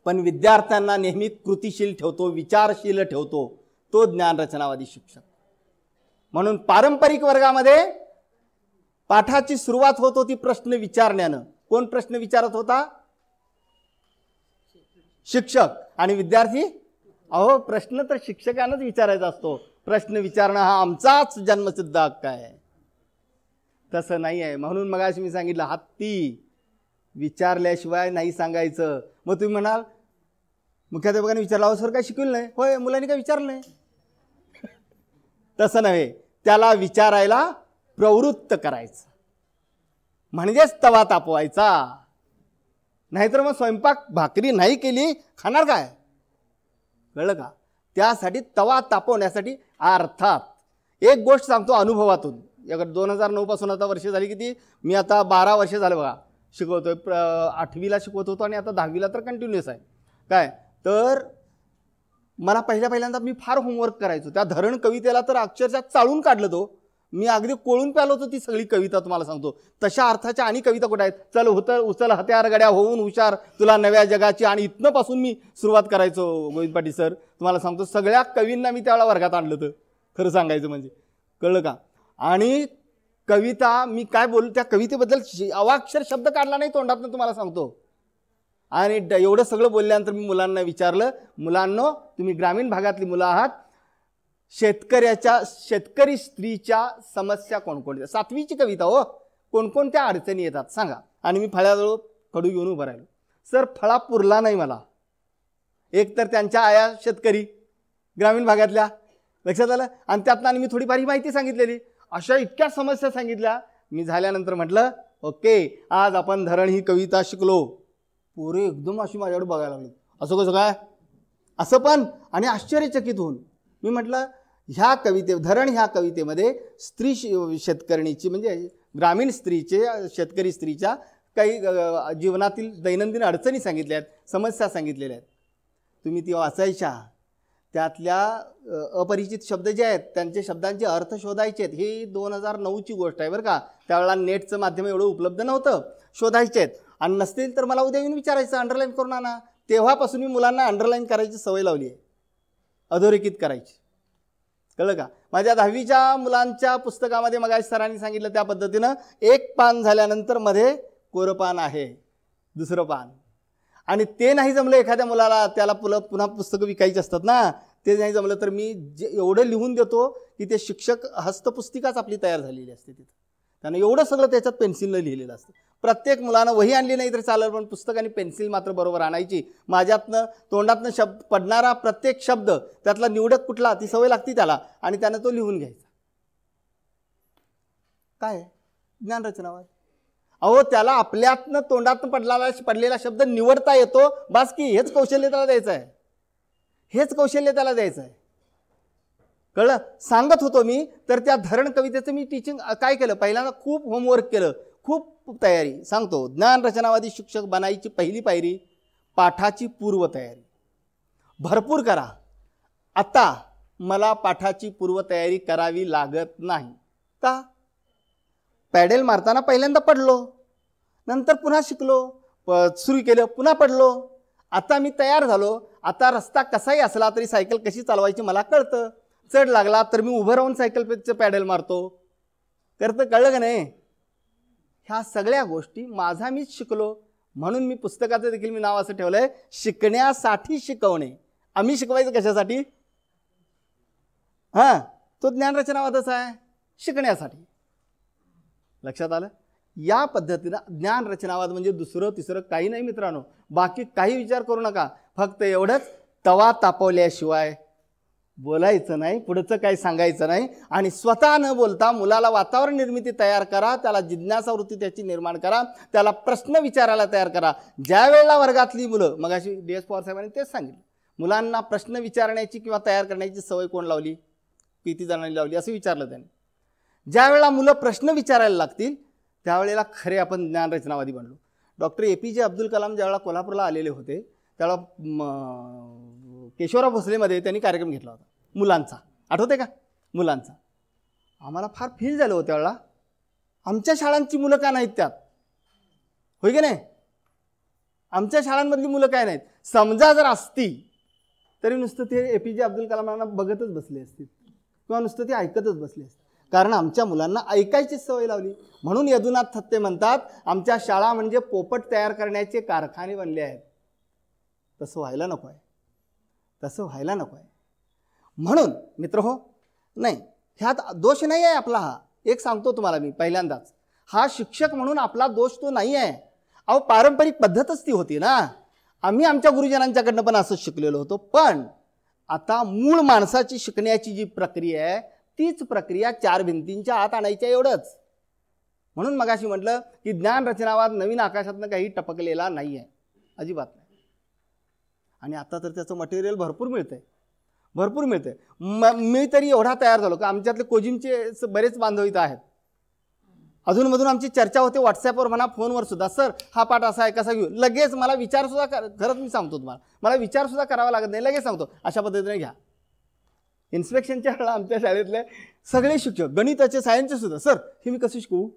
पण विद्यार्थ्यांना नेहमी कृतिशील ठेवतो, विचारशील ठेवतो, तो ज्ञान रचनावादी शिक्षक. म्हणून पारंपरिक वर्गामध्ये पाठाची सुरुवात होत होती प्रश्न विचारण्यानं. कोण प्रश्न विचारत होता, शिक्षक. आणि विद्यार्थी, अहो प्रश्न तर शिक्षकांनाच विचारायचा असतो, प्रश्न विचारणं हा आमचाच जन्मसिद्ध हक्क आहे. तसं नाही आहे. म्हणून मगाशी मी सांगितलं, हत्ती विचारल्याशिवाय नाही सांगायचं. मग तुम्ही म्हणाल मुख्याध्यापकाने विचारलं, अहो सर काय शिकवलं नाही, होय मुलांनी काय विचारलं नाही. तसं नव्हे, त्याला विचारायला प्रवृत्त करायचं, म्हणजेच तवा तापवायचा. नाहीतर मग स्वयंपाक भाकरी नाही केली खाणार काय, कळलं का. त्यासाठी तवा तापवण्यासाठी अर्थात एक गोष्ट सांगतो अनुभवातून. 2009 पासून आता वर्ष झाली किती, मी आता 12 वर्ष झाले बघा शिकवतोय. 8वीला शिकवत होतो आणि आता 10वीला तर कंटिन्युअस आहे. काय तर मला पहिल्यांदा मी फार होमवर्क करायचो. त्या धरण कवितेला तर अक्षरशः चाळून काढलं तो, मी अगदी कोळून प्यालो होतो ती सगळी कविता. तुम्हाला सांगतो तशा अर्थाच्या आणि कविता कुठे आहेत. चल होतं उचल हत्यार गड्या होऊन हुशार तुला नव्या जगाची, आणि इथनं पासून मी सुरुवात करायचो. गोविंद पाटील सर तुम्हाला सांगतो सगळ्या कवींना मी त्यावेळेला वर्गात आणलं होतं, खरं सांगायचं म्हणजे, कळलं का. आणि कविता मी काय बोलू, त्या कवितेबद्दल अवाक्षर शब्द काढला नाही तोंडातनं, तुम्हाला सांगतो. आणि एवढं सगळं बोलल्यानंतर मी मुलांना विचारलं, मुलांनो तुम्ही ग्रामीण भागातली मुलं आहात, शेतकरी स्त्रीच्या समस्या कोणकोणत्या, 7वीची कविता हो, कोणकोणत्या अडचणी येतात सांगा. आणि मी फळ्याजवळ खडू घेऊन उभं राहिलो. सर फळा पुरला नाही मला. एक तर त्यांच्या आया शेतकरी ग्रामीण भागातल्या, लक्षात आलं, आणि त्यातनं आणि मी थोडीफार ही माहिती सांगितलेली. अशा इतक्या समस्या सांगितल्या. मी झाल्यानंतर म्हटलं ओके आज आपण धरण ही कविता शिकलो. पोरे एकदम अशी माझ्याकडे बघायला लागली, असं कसं काय असं पण, आणि आश्चर्यचकित होऊन मी म्हटलं ह्या धरण ह्या कवितेमध्ये स्त्री शेतकरणीची म्हणजे ग्रामीण स्त्रीचे, शेतकरी स्त्रीच्या काही जीवनातील दैनंदिन अडचणी सांगितल्या आहेत, समस्या सांगितलेल्या आहेत. तुम्ही ती वाचायच्या, त्यातल्या अपरिचित शब्द जे आहेत त्यांचे शब्दांचे अर्थ शोधायचे आहेत. ही 2009ची गोष्ट आहे बरं का. त्यावेळेला नेटचं माध्यम एवढं उपलब्ध नव्हतं, शोधायचे आहेत. आणि नसतील तर मला उद्या येऊन विचारायचं, अंडरलाईन करून आणा. तेव्हापासून मी मुलांना अंडरलाईन करायची सवय लावली आहे, अधोरेखित करायची, कळलं का. माझ्या 10वीच्या मुलांच्या पुस्तकामध्ये मगाशी सरांनी सांगितलं त्या पद्धतीनं एक पान झाल्यानंतर मध्ये कोरं पान आहे, दुसरं पान. आणि ते नाही जमलं एखाद्या मुलाला, त्याला पुन्हा पुस्तकं विकायची असतात ना, ते नाही जमलं तर मी जे एवढं लिहून देतो की ते शिक्षक हस्तपुस्तिकाच आपली तयार झालेली असते तिथं. त्यानं एवढं सगळं त्याच्यात पेन्सिलनं लिहिलेलं असतं. प्रत्येक मुलानं वही आणली नाही तर चालेल, पण पुस्तक आणि पेन्सिल मात्र बरोबर आणायची. माझ्यातनं तोंडातनं शब्द पडणारा प्रत्येक शब्द त्यातला निवडक कुठला ती सवय लागती त्याला, आणि त्यानं तो लिहून घ्यायचा. काय ज्ञानरचनावाद? अहो त्याला आपल्यातनं तोंडातनं पडलेला शब्द निवडता येतो, बास की हेच कौशल्य त्याला द्यायचं आहे, हेच कौशल्य त्याला द्यायचं आहे. कळलं? सांगत होतो मी तर त्या धरण कवितेचं मी टीचिंग काय केलं, पहिल्यांदा खूप होमवर्क केलं, खूप तयारी. सांगतो, ज्ञानरचनावादी शिक्षक बनायची पहिली पायरी पाठाची पूर्वतयारी भरपूर करा. आता मला पाठाची पूर्वतयारी करावी लागत नाही. का? पॅडेल मारताना पहिल्यांदा पडलो, नंतर पुन्हा शिकलो, सुरू केलं, पुन्हा पडलो. आता मी तयार झालो. आता रस्ता कसाही असला तरी सायकल कशी चालवायची मला कळतं. चढ लागला तर मी उभं राहून सायकलचं पॅडेल मारतो. करतं, कळलं का नाही? ह्या सगळ्या गोष्टी माझा मीच शिकलो. म्हणून मी पुस्तकाचं देखील मी नाव असं ठेवलंय, शिकण्यासाठी शिकवणे. आम्ही शिकवायचं कशासाठी? हां, तो ज्ञानरचनावादच आहे, शिकण्यासाठी. लक्षात आलं? या पद्धतीनं ज्ञानरचनावाद म्हणजे दुसरं तिसरं काही नाही मित्रांनो. बाकी काही विचार करू नका. फक्त एवढंच, तवा तापवल्याशिवाय बोलायचं नाही, पुढचं काही सांगायचं नाही, आणि स्वतः न बोलता मुलाला वातावरण निर्मिती तयार करा, त्याला जिज्ञासा वृत्ती त्याची निर्माण करा, त्याला प्रश्न विचारायला तयार करा. ज्या वेळेला वर्गातली मुलं, मग अशी DS पवार साहेबांनी तेच सांगितलं, मुलांना प्रश्न विचारण्याची किंवा तयार करण्याची सवय कोण लावली, किती जणांनी लावली, असं विचारलं त्यांनी. ज्या वेळेला मुलं प्रश्न विचारायला लागतील त्यावेळेला खरे आपण ज्ञानरचनावादी बनलो. डॉक्टर APJ अब्दुल कलाम ज्यावेळेला कोल्हापूरला आलेले होते त्यावेळेला केशवराव भोसलेमध्ये त्यांनी कार्यक्रम घेतला होता मुलांचा. आठवते का? मुलांचा. आम्हाला फार फील झालं होतं त्यावेळेला, आमच्या शाळांची मुलं का नाहीत त्यात, होय की नाही? आमच्या शाळांमधली मुलं काय नाहीत. समजा जर असती तरी नुसतं ते APJ अब्दुल कलामांना बघतच बसले असतील किंवा नुसतं ते ऐकतच बसले असतील. कारण आमच्या मुलांना ऐकायची सवय लावली. म्हणून यदुनाथ थत्ते म्हणतात, आमच्या शाळा म्हणजे पोपट तयार करण्याचे कारखाने बनले आहेत. तसं व्हायला नको आहे, तसं व्हायला नको आहे. म्हणून मित्रहो, नाही, ह्यात दोष नाही आहे आपला. हा एक सांगतो तुम्हाला मी पहिल्यांदाच, हा शिक्षक म्हणून आपला दोष तो नाही आहे. अहो पारंपरिक पद्धतच ती होती ना. आम्ही आमच्या गुरुजनांच्याकडनं पण असंच शिकलेलो होतो. पण आता मूळ माणसाची शिकण्याची जी प्रक्रिया आहे तीच प्रक्रिया 4 भिंतींच्या आत आणायच्या, एवढंच. म्हणून मगाशी म्हटलं की ज्ञानरचनावाद नवीन आकाशातनं काही टपकलेला नाही आहे, अजिबात नाही. आणि आता तर त्याचं मटेरियल भरपूर मिळतंय, भरपूर मिळतंय. मी तरी एवढा तयार झालो की आमच्यातले कोजिमचे बरेच बांधव इथं आहेत. अधूनमधून आमची चर्चा होते व्हॉट्सॲपवर म्हणा, फोनवर सुद्धा. सर हा पाठ असा आहे, कसा घेऊ? लगेच मला विचारसुद्धा खरंच मी सांगतो तुम्हाला, मला विचारसुद्धा करावा लागत नाही, लगेच सांगतो अशा पद्धतीने घ्या. इन्स्पेक्शनच्या वेळेला आमच्या शाळेतले सगळे शिक्षक, गणिताचे, सायन्सचे सुद्धा, सर हे मी कसं शिकवू?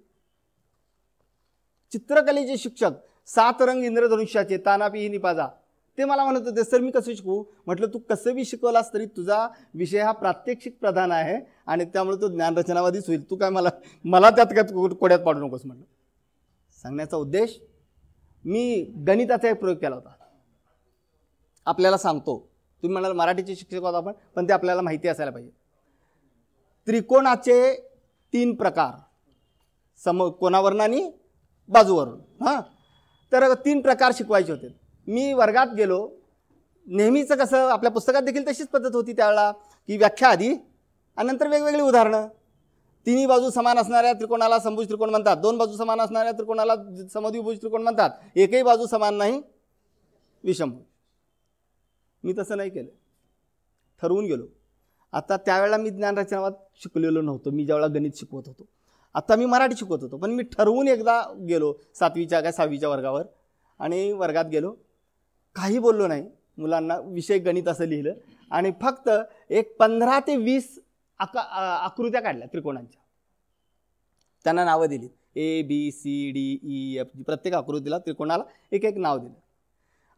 चित्रकलेचे शिक्षक, 7 रंग इंद्रधनुष्याचे, तानापी निपाजा, ते मला म्हणत होते, सर मी कसं शिकवू? म्हटलं तू कसं बी शिकवलास तरी तुझा विषय हा प्रात्यक्षिक प्रधान आहे आणि त्यामुळे तो ज्ञानरचनावादीच होईल. तू काय मला त्यात काय कोड्यात पाडू नकोस म्हटलं. सांगण्याचा उद्देश, मी गणिताचा एक प्रयोग केला होता. आपल्याला सांगतो, तुम्ही म्हणाल मराठीचे शिक्षक होता आपण, पण ते आपल्याला माहिती असायला पाहिजे. त्रिकोणाचे 3 प्रकार, कोणावरून आणि बाजूवरून. हां, तर 3 प्रकार शिकवायचे होते. मी वर्गात गेलो, नेहमीचं कसं आपल्या पुस्तकात देखील तशीच पद्धत होती त्यावेळेला, की व्याख्या आधी आणि नंतर वेगवेगळी उदाहरणं. 3 बाजू समान असणाऱ्या त्रिकोणाला समभुज त्रिकोण म्हणतात, 2 बाजू समान असणाऱ्या त्रिकोणाला समद्विभुज त्रिकोण म्हणतात, एकही बाजू समान नाही विषमभुज. मी तसं नाही केलं, ठरवून गेलो. आता त्यावेळेला मी ज्ञानरचनावाद शिकलेलो नव्हतो, मी ज्यावेळेला गणित शिकवत होतो. आता मी मराठी शिकवत होतो, पण मी ठरवून एकदा गेलो 7वीच्या काय 6वीच्या वर्गावर, आणि वर्गात गेलो, काही बोललो नाही मुलांना, विषय गणित असं लिहिलं आणि फक्त एक 15 ते 20 आकृत्या काढल्या त्रिकोणांच्या. त्यांना नावं दिली, ABCDEF, प्रत्येक आकृतीला त्रिकोणाला एक नाव दिलं.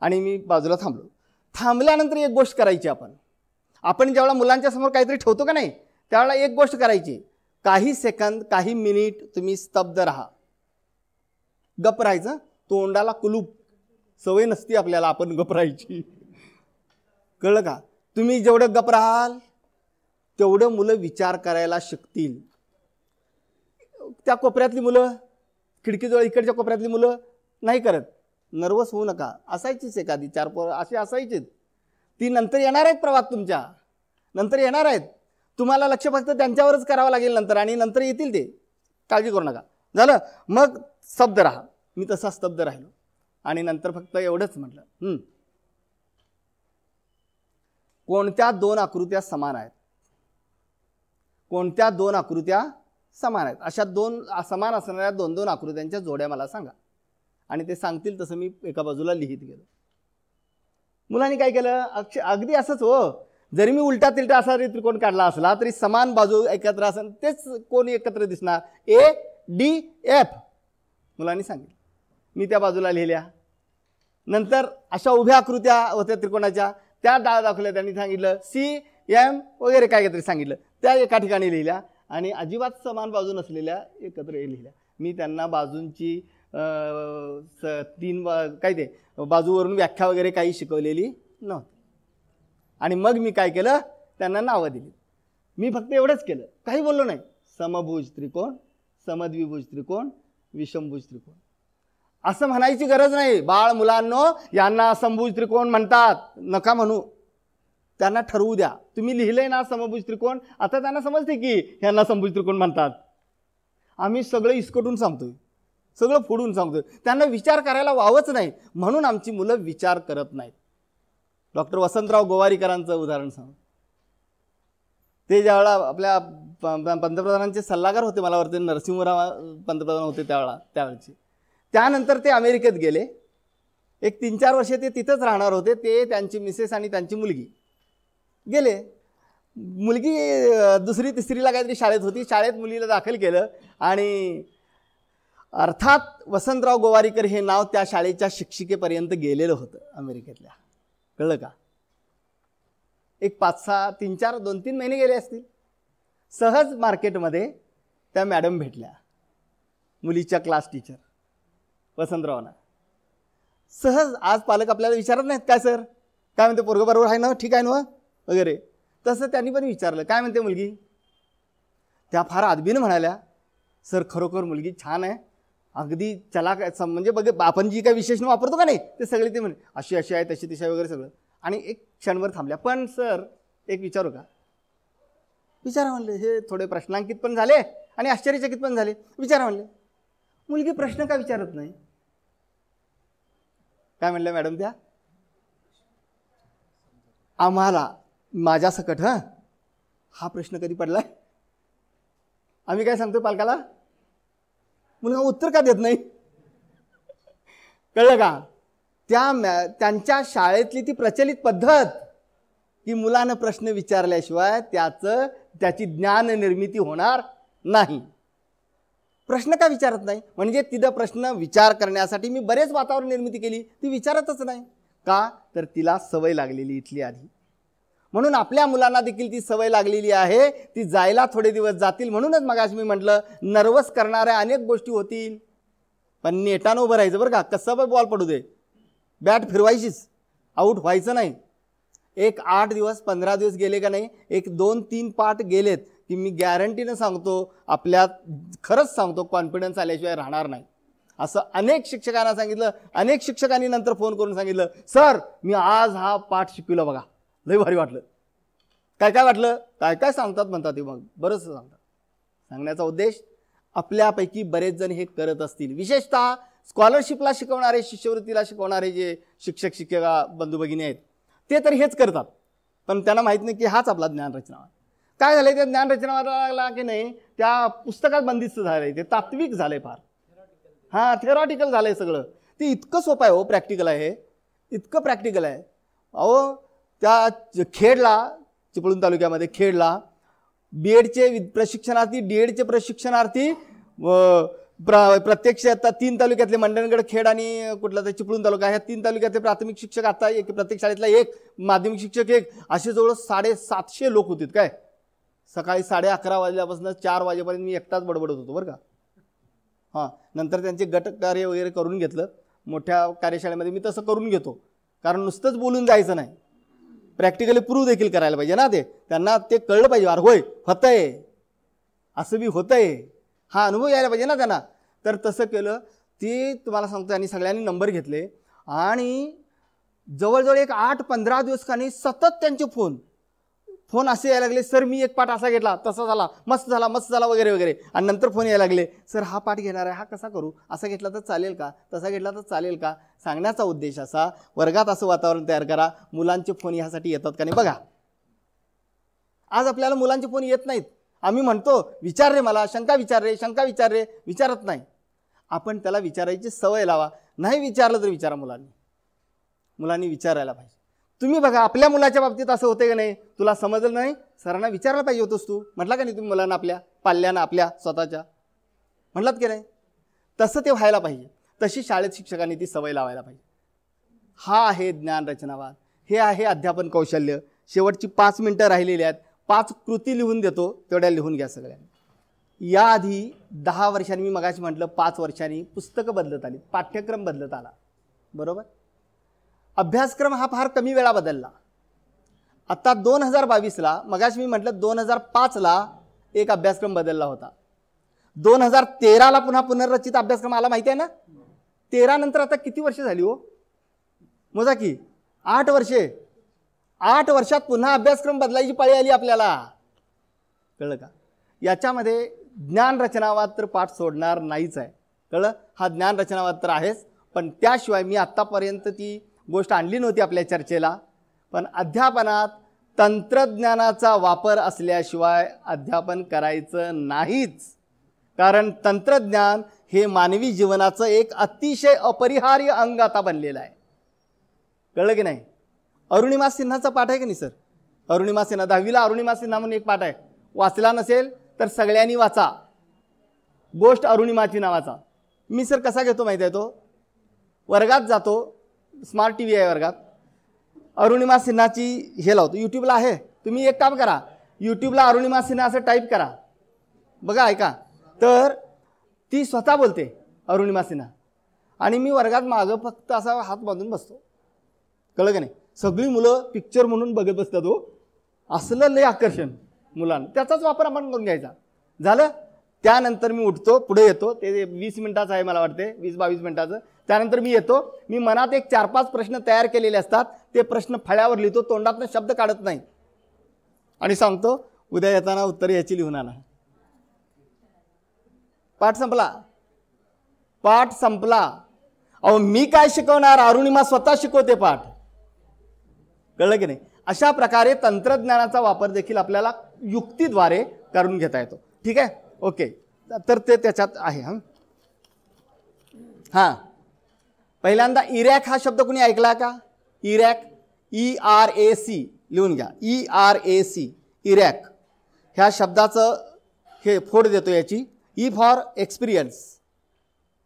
आणि मी बाजूला थांबलो. थांबल्यानंतर एक गोष्ट करायची, आपण ज्यावेळेला मुलांच्या समोर काहीतरी ठेवतो का नाही, त्यावेळेला एक गोष्ट करायची, काही सेकंद, काही मिनिट तुम्ही स्तब्ध राहा, गप राहायचं. तोंडाला कुलूप, सवय नसती आपल्याला, आपण गप राहायची, कळलं का? तुम्ही जेवढं गप राहाल तेवढं मुलं विचार करायला शिकतील. त्या कोपऱ्यातली मुलं, खिडकीजवळ इकडच्या कोपऱ्यातली मुलं नाही करत. नर्वस होऊ नका. असायचीच एखादी 4 पोरं अशी असायचीच. ती नंतर येणार आहेत प्रवाहात, तुमच्या नंतर येणार आहेत. तुम्हाला लक्ष फक्त त्यांच्यावरच करावं लागेल नंतर, आणि नंतर येतील ते, काळजी करू नका. झालं. मग स्तब्ध राहा. मी तसा स्तब्ध राहिलो आणि नंतर फक्त एवढंच म्हटलं, कोणत्या 2 आकृत्या समान आहेत? कोणत्या 2 आकृत्या समान आहेत? अशा 2 समान असणाऱ्या 2-2 आकृत्यांच्या जोड्या मला सांगा. आणि ते सांगतील तसं मी एका बाजूला लिहित गेलो. मुलांनी काय केलं, अगदी असंच हो. जरी मी उलटा तिलटा असा त्रिकोण काढला असला तरी समान बाजू एकत्र असेल, तेच कोण एकत्र दिसणार, ADF. मुलांनी सांगितलं. मी त्या बाजूला लिहिल्या. नंतर अशा उभ्या आकृत्या होत्या त्रिकोणाच्या, त्या दाखवल्या. त्यांनी सांगितलं CM वगैरे काय काहीतरी सांगितलं, त्या एका ठिकाणी लिहिल्या. आणि अजिबात समान बाजू नसलेल्या एकत्र लिहिल्या. मी त्यांना बाजूंची 3 काय ते बाजूवरून व्याख्या वगैरे काही शिकवलेली नव्हती. आणि मग मी काय केलं, त्यांना नावं दिली. मी फक्त एवढंच केलं, काही बोललो नाही. समभुज त्रिकोण, समद्विभुज त्रिकोण, विषमभुज त्रिकोण असं म्हणायची गरज नाही. बाळ मुलांनो, यांना समभुज त्रिकोण म्हणतात नका म्हणू. त्यांना ठरवू द्या. तुम्ही लिहिलंय ना समभुज त्रिकोण, आता त्यांना समजते की यांना समभुज त्रिकोण म्हणतात. आम्ही सगळं इसकटून सांगतोय, सगळं फोडून सांगतोय. त्यांना विचार करायला वावच नाही, म्हणून आमची मुलं विचार करत नाहीत. डॉक्टर वसंतराव गोवारीकरांचं उदाहरण सांग. ते ज्यावेळा आपल्या पंतप्रधानांचे सल्लागार होते, मला वाटतं नरसिंहराव पंतप्रधान होते त्यावेळेचे. त्यानंतर ते अमेरिकेत गेले. एक 3-4 वर्षे ते तिथंच राहणार होते. ते, त्यांची मिसेस आणि त्यांची मुलगी गेले. मुलगी 2री-3रीला काहीतरी शाळेत होती. शाळेत मुलीला दाखल केलं आणि अर्थात वसंतराव गोवारीकर हे नाव त्या शाळेच्या शिक्षिकेपर्यंत गेलेलं होतं अमेरिकेतल्या. कळलं का? एक 5-6, 3-4, 2-3 महिने गेले असतील. सहज मार्केटमध्ये त्या मॅडम भेटल्या, मुलीच्या क्लास टीचर वसंतरावांना. सहज. आज पालक आपल्याला विचारत नाहीत काय सर, काय म्हणते पोरगं बरोबर आहे ना, ठीक आहे ना वगैरे, तसं त्यांनी पण विचारलं काय म्हणते मुलगी. त्या फार आदबीनं म्हणाल्या, सर खरोखर मुलगी छान आहे, अगदी चला काय म्हणजे बघ आपण जी काही विशेषण वापरतो का नाही ते सगळे ते म्हणे अशी अशी आहे तशी तशी वगैरे सगळं. आणि एक क्षणभर थांबल्या. पण सर एक विचारू का? विचारा म्हणले. हे थोडे प्रश्नांकित पण झाले आणि आश्चर्यचकित पण झाले. विचारा म्हणले. मुलगी प्रश्न का विचारत नाही? काय म्हणल्या मॅडम त्या? आम्हाला माझ्या सकट हा प्रश्न कधी पडलाय? आम्ही काय सांगतो पालकाला? मुलगा उत्तर का देत नाही? कळलं का? त्यांच्या शाळेतली ती प्रचलित पद्धत की मुलानं प्रश्न विचारल्याशिवाय त्याची ज्ञान निर्मिती होणार नाही. प्रश्न का विचारत नाही? म्हणजे तिथं प्रश्न विचार करण्यासाठी मी बरेच वातावरण निर्मिती केली, ती विचारतच नाही. का? तर तिला सवय लागलेली इथली आधी. म्हणून आपल्या मुलांना देखील ती सवय लागलेली आहे. ती जायला थोडे दिवस जातील. म्हणूनच मगाशी मी म्हटलं नर्वस करणाऱ्या अनेक गोष्टी होतील, पण नेटानं उभं राहायचं बरं का. कसं पण बॉल पडू दे, बॅट फिरवायचीच, आऊट व्हायचं नाही. एक 8 दिवस 15 दिवस गेले का नाही, एक 2-3 पाठ गेलेत की मी गॅरंटीनं सांगतो आपल्यात, खरंच सांगतो, कॉन्फिडन्स आल्याशिवाय राहणार नाही. असं अनेक शिक्षकांना सांगितलं. अनेक शिक्षकांनी नंतर फोन करून सांगितलं, सर मी आज हा पाठ शिकवला बघा, लय भारी वाटलं. काय काय वाटलं? काय काय सांगतात म्हणतात ते, मग बरंच सांगतात. सांगण्याचा उद्देश, आपल्यापैकी बरेच जण हे करत असतील. विशेषतः स्कॉलरशिपला शिकवणारे, शिष्यवृत्तीला शिकवणारे जे शिक्षक शिक्षिका बंधू भगिनी आहेत ते तर हेच करतात, पण त्यांना माहीत नाही की हाच आपला ज्ञानरचना. काय झालंय त्या ज्ञानरचनाला की नाही, त्या पुस्तकात बंदिस्त झालंय, ते तात्विक झालंय फार. थेरॉटिकल झालंय सगळं. ते इतकं सोपं आहे हो, प्रॅक्टिकल आहे, इतकं प्रॅक्टिकल आहे. अहो त्या खेडला, चिपळूण तालुक्यामध्ये खेडला बीएडचे प्रशिक्षणार्थी, डीएडचे प्रशिक्षणार्थी प्रत्यक्ष आता 3 तालुक्यातले, मंडणगड, खेड आणि कुठला तर चिपळूण तालुका, ह्या 3 तालुक्यातले प्राथमिक शिक्षक, आता एक प्रत्येक शाळेतला 1 माध्यमिक शिक्षक 1, असे जवळ 750 लोक होते. काय सकाळी 11:30 वाजल्यापासून 4 वाजेपर्यंत मी एकटाच बडबडत होतो बरं का. नंतर त्यांचे गट कार्य वगैरे करून घेतलं. मोठ्या कार्यशाळेमध्ये मी तसं करून घेतो, कारण नुसतंच बोलून जायचं नाही. प्रॅक्टिकली प्रूव्ह देखील करायला पाहिजे ना, त्यांना ते कळलं पाहिजे, अरे होय होतंय, असं बी होतंय, हा अनुभव यायला पाहिजे ना त्यांना. तर तसं केलं. ते तुम्हाला सांगतो आणि सगळ्यांनी नंबर घेतले आणि जवळजवळ एक 8-15 दिवसांनी सतत त्यांचे फोन असे यायला लागले, सर मी एक पाठ असा घेतला, तसा झाला, मस्त झाला वगैरे वगैरे. आणि नंतर फोन यायला लागले, सर हा पाठ घेणार आहे, हा कसा करू, असा घेतला तर चालेल का, तसा घेतला तर चालेल का. सांगण्याचा उद्देश असा, वर्गात असं वातावरण तयार करा. मुलांचे फोन ह्यासाठी येतात का नाही बघा. आज आपल्याला मुलांचे फोन येत नाहीत. आम्ही म्हणतो विचार रे, मला शंका विचार रे, विचारत नाही. आपण त्याला विचारायची सवय लावा. नाही विचारलं तर विचारा. मुलांनी विचारायला पाहिजे. तुम्ही बघा आपल्या मुलाच्या बाबतीत असं होते का नाही, तुला समजलं नाही, सरांना विचारायला पाहिजे होतंस तू, म्हटला का नाही तुम्ही मुलांना, आपल्या पाल्यांना, आपल्या स्वतःच्या म्हटलात की नाही. तसं ते व्हायला पाहिजे. तशी शाळेत शिक्षकांनी ती सवय लावायला पाहिजे. हा आहे ज्ञान रचनावाद, हे आहे अध्यापन कौशल्य. शेवटची 5 मिनिटं राहिलेली आहेत. 5 कृती लिहून देतो, तेवढ्या लिहून घ्या सगळ्यांनी. याआधी 10 वर्षांनी, मी मगाशी म्हटलं 5 वर्षांनी पुस्तकं बदलत आली, पाठ्यक्रम बदलत आला, बरोबर. अभ्यासक्रम हा फार कमी वेळा बदलला. आता 2022ला, मगाशी मी म्हटलं 2005ला एक अभ्यासक्रम बदलला होता. 2013ला पुन्हा पुनर्रचित अभ्यासक्रम आला, माहिती आहे ना. 13 नंतर आता किती वर्ष झाली हो, मोजा की. 8 वर्षे. 8 वर्षात पुन्हा अभ्यासक्रम बदलायची पाळी आली आपल्याला, कळलं का. याच्यामध्ये ज्ञान रचनावाद तर पाठ सोडणार नाहीच आहे, कळलं. हा ज्ञान रचनावाद तर आहेच, पण त्याशिवाय मी आत्तापर्यंत ती गोष्ट आणली नव्हती आपल्या चर्चेला. पण अध्यापनात तंत्रज्ञानाचा वापर असल्याशिवाय अध्यापन करायचं नाहीच. कारण तंत्रज्ञान हे मानवी जीवनाचं एक अतिशय अपरिहार्य अंग आता बनलेलं आहे, कळलं की नाही. अरुणिमा सिन्हाचा पाठ आहे की नाही सर. अरुणिमा सिन्हा, 10वीला अरुणिमा सिन्हा म्हणून एक पाठ आहे. वाचला नसेल तर सगळ्यांनी वाचा. गोष्ट अरुणिमाची नावाचा. मी सर कसा घेतो माहिती आहे, तो वर्गात जातो, स्मार्ट TV आहे वर्गात, अरुणिमा सिन्हाची हे लावतो. यूट्यूबला आहे, तुम्ही एक काम करा, यूट्यूबला अरुणिमा सिन्हा असं टाईप करा, बघा ऐका. तर ती स्वतः बोलते अरुणिमा सिन्हा, आणि मी वर्गात मागं फक्त असा हात बांधून बसतो, कळलं की नाही. सगळी मुलं पिक्चर म्हणून बघत बसतात हो. असलं लय आकर्षण मुलांना, त्याचाच वापर आपण करून घ्यायचा. झालं. त्यानंतर मी उठतो, पुढे येतो. ते 20 मिनिटाचं आहे मला वाटते, 20-22 मिनिटाचं. त्यानंतर मी येतो, मी मनात एक 4-5 प्रश्न तयार केलेले असतात, ते प्रश्न फळ्यावर लिहितो, तोंडातनं शब्द काढत नाही, आणि सांगतो उद्या येताना उत्तर याची लिहून आणा. पाठ संपला. अहो मी काय शिकवणार, अरुणिमा स्वतः शिकवते पाठ, कळलं की नाही. अशा प्रकारे तंत्रज्ञानाचा वापर देखील आपल्याला युक्तीद्वारे करून घेता येतो. ठीक आहे, ओके. तर ते त्याच्यात आहे. हां, पहिल्यांदा इरॅक हा शब्द कुणी ऐकला का. इरॅक, ERAC लिहून घ्या. ERAC, इरॅक. ह्या शब्दाचं हे फोड देतो याची. E for experience.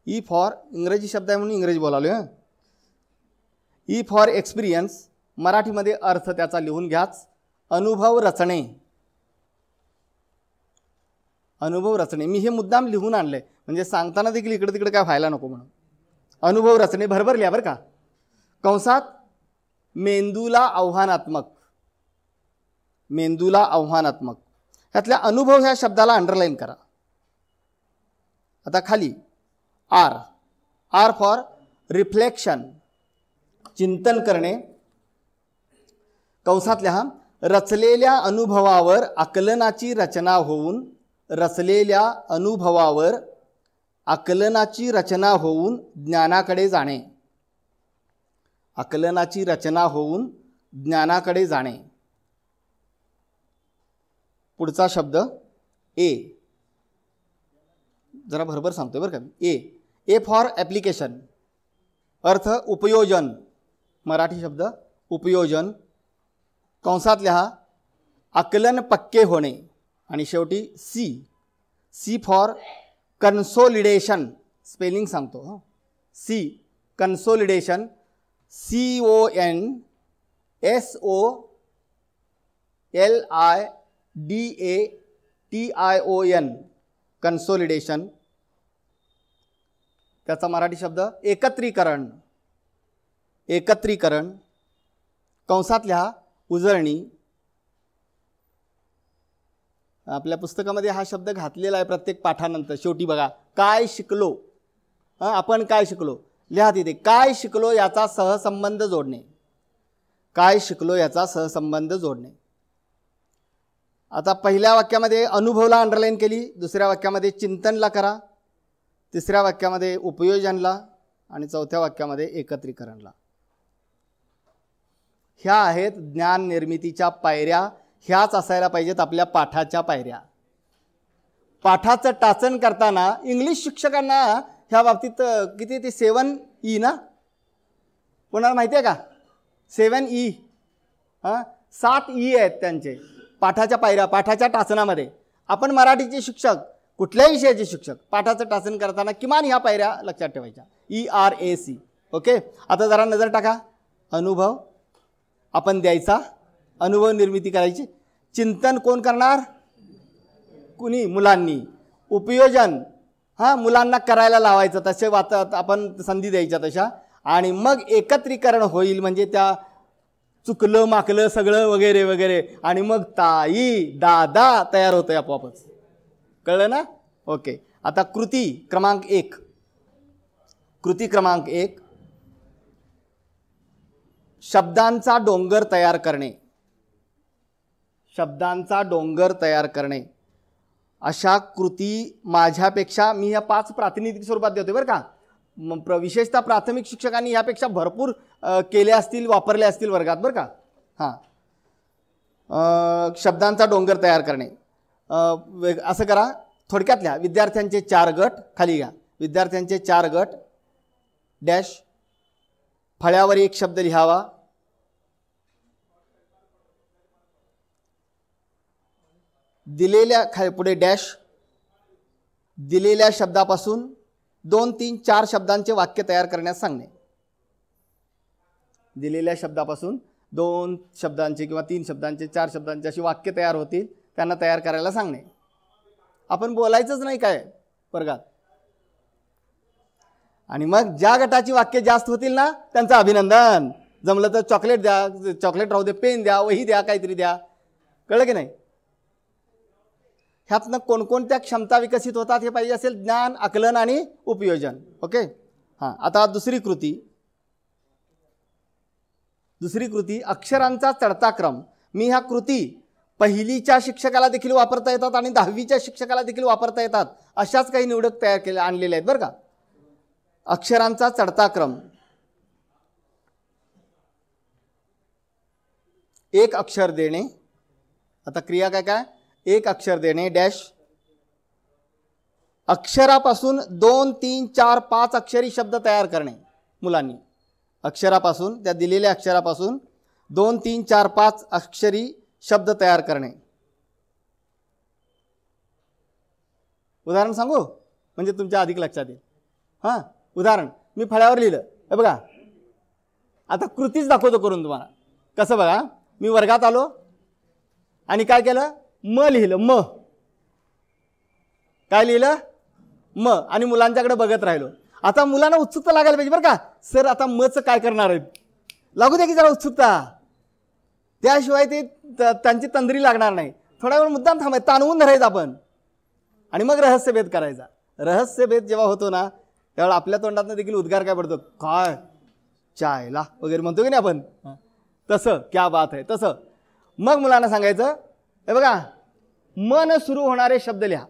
E for, इंग्रजी शब्द आहे म्हणून इंग्रजी बोलालो. ई फॉर एक्सपिरियन्स, मराठीमध्ये अर्थ त्याचा लिहून घ्याच. अनुभव रचणे. अनुभव रचणे, मी हे मुद्दाम लिहून आणले म्हणजे सांगताना देखील इकडे तिकडे काय व्हायला नको म्हणून. अनुभव रचणे भरभर लिहा बरं का. कंसात मेंदूला आव्हानात्मक. मेंदूला आव्हानात्मक, ह्यातल्या अनुभव ह्या शब्दाला अंडरलाईन करा. आता खाली आर. आर फॉर रिफ्लेक्शन, चिंतन करणे. कंसात लिहा. रचलेल्या अनुभवावर आकलनाची रचना होऊन, रचलेल्या अनुभवावर आकलनाची रचना होऊन ज्ञानाकडे जाणे. आकलनाची रचना होऊन ज्ञानाकडे जाणे. पुढचा शब्द ए. जरा भरभर सांगतोय बरं का. A for application. अर्थ उपयोजन. मराठी शब्द उपयोजन. कंसात लिहा. आकलन पक्के होणे. आणि शेवटी सी फॉर कन्सोलिडेशन. स्पेलिंग सांगतो. C consolidation. CONSOLIDATION consolidation. त्याचा मराठी शब्द एकत्रीकरण. एकत्रीकरण. कंसात लिहा. उजळणी. आपल्या पुस्तकामध्ये हा शब्द घातलेला आहे प्रत्येक पाठानंतर शेवटी बघा. काय शिकलो, आपण काय शिकलो लिहा तिथे. काय शिकलो याचा सहसंबंध जोडणे. काय शिकलो याचा सहसंबंध जोडणे. आता पहिल्या वाक्यामध्ये अनुभवला अंडरलाईन केली, दुसऱ्या वाक्यामध्ये चिंतनला करा, तिसऱ्या वाक्यामध्ये उपयोजनला आणि चौथ्या वाक्यामध्ये एकत्रीकरणला. ह्या आहेत ज्ञान निर्मितीच्या पायऱ्या. ह्याच असायला पाहिजेत आपल्या पाठाच्या पायऱ्या. पाठाचं टाचन करताना इंग्लिश शिक्षकांना ह्या बाबतीत किती ते 7E ना, कोणाला माहिती आहे का? 7E 7E आहेत त्यांचे पाठाच्या पायऱ्या. पाठाच्या टाचनामध्ये आपण मराठीचे शिक्षक, कुठल्याही विषयाचे शिक्षक पाठाचं टाचन करताना किमान ह्या पायऱ्या लक्षात ठेवायच्या. ERAC. ओके. आता जरा नजर टाका. अनुभव आपण द्यायचा, अनुभव निर्मिती करायची. चिंतन कोण करणार? कुणी? मुलांनी. उपयोजन मुलांना करायला लावायचं, तसे आपण संधी द्यायच्या तशा. आणि मग एकत्रीकरण होईल, म्हणजे त्या चुकलं माकलं सगळं वगैरे वगैरे, आणि मग ताई दादा तयार होतं आपोआपच. कळलं ना? ओके. आता कृती क्रमांक 1. कृती क्रमांक 1, शब्दांचा डोंगर तयार करणे. शब्दांचा डोंगर तयार करणे. अशा कृती माझ्यापेक्षा, मी ह्या 5 प्रातिनिधिक स्वरूपात देतोय बरं का. विशेषतः प्राथमिक शिक्षकांनी ह्यापेक्षा भरपूर केले असतील, वापरले असतील वर्गात बरं का. शब्दांचा डोंगर तयार करणे. असं करा, थोडक्यात लिहा. विद्यार्थ्यांचे 4 गट, खाली घ्या. विद्यार्थ्यांचे 4 गट डॅश, फळ्यावर एक शब्द लिहावा. दिलेल्या पुढे डॅश, दिलेल्या शब्दापासून 2, 3, 4 शब्दांचे वाक्य तयार करण्यास सांगणे. दिलेल्या शब्दापासून 2 शब्दांचे किंवा 3 शब्दांचे, 4 शब्दांचे अशी वाक्य तयार होतील, त्यांना तयार करायला सांगणे. आपण बोलायचंच नाही काय वर्गात. आणि मग ज्या गटाची वाक्य जास्त होतील ना, त्यांचं अभिनंदन. जमलं तर चॉकलेट द्या, चॉकलेट राहू दे, पेन द्या, वही द्या, काहीतरी द्या. कळलं की नाही? ह्यातनं कोणकोणत्या क्षमता विकसित होतात हे पाहिजे असेल. ज्ञान, आकलन आणि उपयोजन. ओके. आता दुसरी कृती. दुसरी कृती अक्षरांचा चढता क्रम. मी ह्या कृती पहिलीच्या शिक्षकाला देखील वापरता येतात आणि 10वीच्या शिक्षकाला देखील वापरता येतात, अशाच काही निवडक तयार केल्या आणलेल्या आहेत बरं का. अक्षरांचा चढता क्रम. एक अक्षर देणे. आता क्रिया काय काय? एक अक्षर देणे डॅश, अक्षरापासून 2, 3, 4, 5 अक्षरी शब्द तयार करणे मुलांनी. अक्षरापासून, त्या दिलेल्या अक्षरापासून 2, 3, 4, 5 अक्षरी शब्द तयार करणे. उदाहरण सांगू म्हणजे तुमच्या अधिक लक्षात येईल. उदाहरण मी फळ्यावर लिहिलं, हे बघा. आता कृतीच दाखवतो करून तुम्हाला. कसं बघा, मी वर्गात आलो आणि काय केलं? म लिहिलं. म काय लिहिलं? म. आणि मुलांच्याकडे बघत राहिलो. आता मुलांना उत्सुकता लागायला पाहिजे बरं का. सर आता मचं काय करणार आहेत? लागू द्या की जरा उत्सुकता, त्याशिवाय ते त्यांची तंद्री लागणार नाही. थोडा वेळ मुद्दाम थांबायचं, ताणवून धरायचं आपण, आणि मग रहस्यभेद करायचा. रहस्यभेद जेव्हा होतो ना, त्यावेळेला आपल्या तोंडातनं देखील उद्गार काय पडतो? काय चायला वगैरे म्हणतो की नाही आपण, तसं क्या बात आहे तसं. मग मुलांना सांगायचं, हे बघा मन सुरू होणारे शब्द लिहा.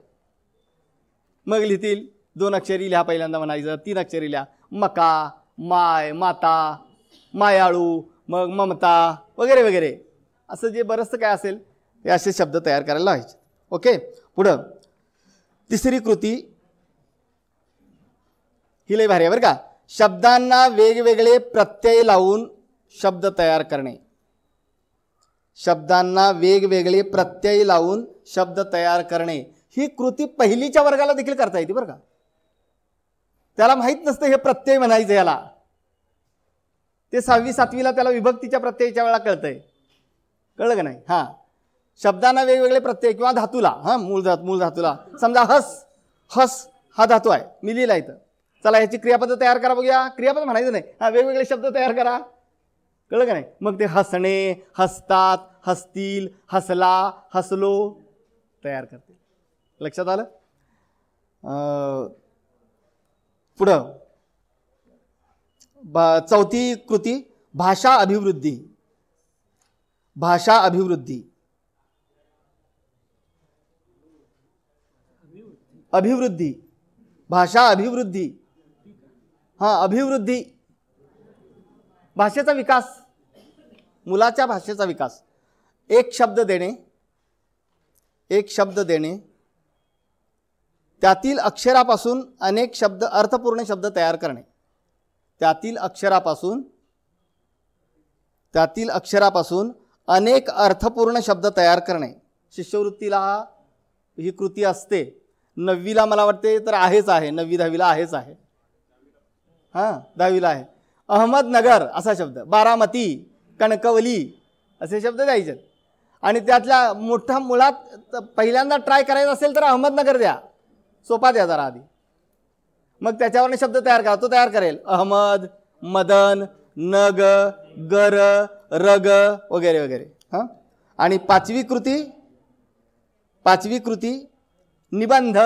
मग लिहितील. 2 अक्षरी लिहा पहिल्यांदा म्हणायचं, 3 अक्षरी लिहा. मका, माय, माता, मायाळू, मग ममता वगैरे वगैरे, असं जे बरंचसं काय असेल हे असे शब्द तयार करायला लावायचे. ओके. पुढं तिसरी कृती ही लई भारी आहे बरं का. शब्दांना वेगवेगळे प्रत्यय लावून शब्द तयार करणे. शब्दांना वेगवेगळे प्रत्यय लावून शब्द तयार करणे ही कृती पहिलीच्या वर्गाला देखील करता येते बरं का. त्याला माहीत नसतं हे प्रत्यय म्हणायचं याला. ते 6वी 7वीला त्याला विभक्तीच्या प्रत्ययाच्या वेळा कळतंय. कळलं का नाही? शब्दांना वेगवेगळे प्रत्यय किंवा धातूला, मूळ धातूला समजा हस, हस हा धातू आहे, मी लिहिला इथं. चला याची क्रियापद तयार करा बघूया. क्रियापद म्हणायचं नाही, वेगवेगळे शब्द तयार करा. कळलं का नाही? मग ते हसणे, हसतात, हसतील, हसला, हसलो तयार करते. लक्षात आलं? पुढं चौथी कृती भाषा अभिवृद्धी. भाषा अभिवृद्धी. अभिवृद्धी, भाषा अभिवृद्धी. हां, अभिवृद्धी, भाषेचा विकास, मुलाच्या भाषेचा विकास. एक शब्द देणे, एक शब्द देणे, त्यातील अक्षरापासून अनेक शब्द, अर्थपूर्ण शब्द तयार करणे. त्यातील अक्षरापासून अनेक अर्थपूर्ण शब्द तयार करणे. शिष्यवृत्तीला ही कृती असते. 9वीला मला वाटते तर आहेच आहे, 9वी 10वीला आहेच आहे. हां, 10वीला आहे. अहमदनगर असा शब्द, बारामती, कणकवली असे शब्द द्यायचे. आणि त्यातल्या मोठ्या मुलात पहिल्यांदा ट्राय करायचं असेल तर अहमदनगर द्या, सोपा द्या जरा आधी. मग त्याच्यावरने शब्द तयार करा, तो तयार करेल. अहमद, मदन, नग, गर, रग वगैरे वगैरे. हां, आणि पाचवी कृती निबंध.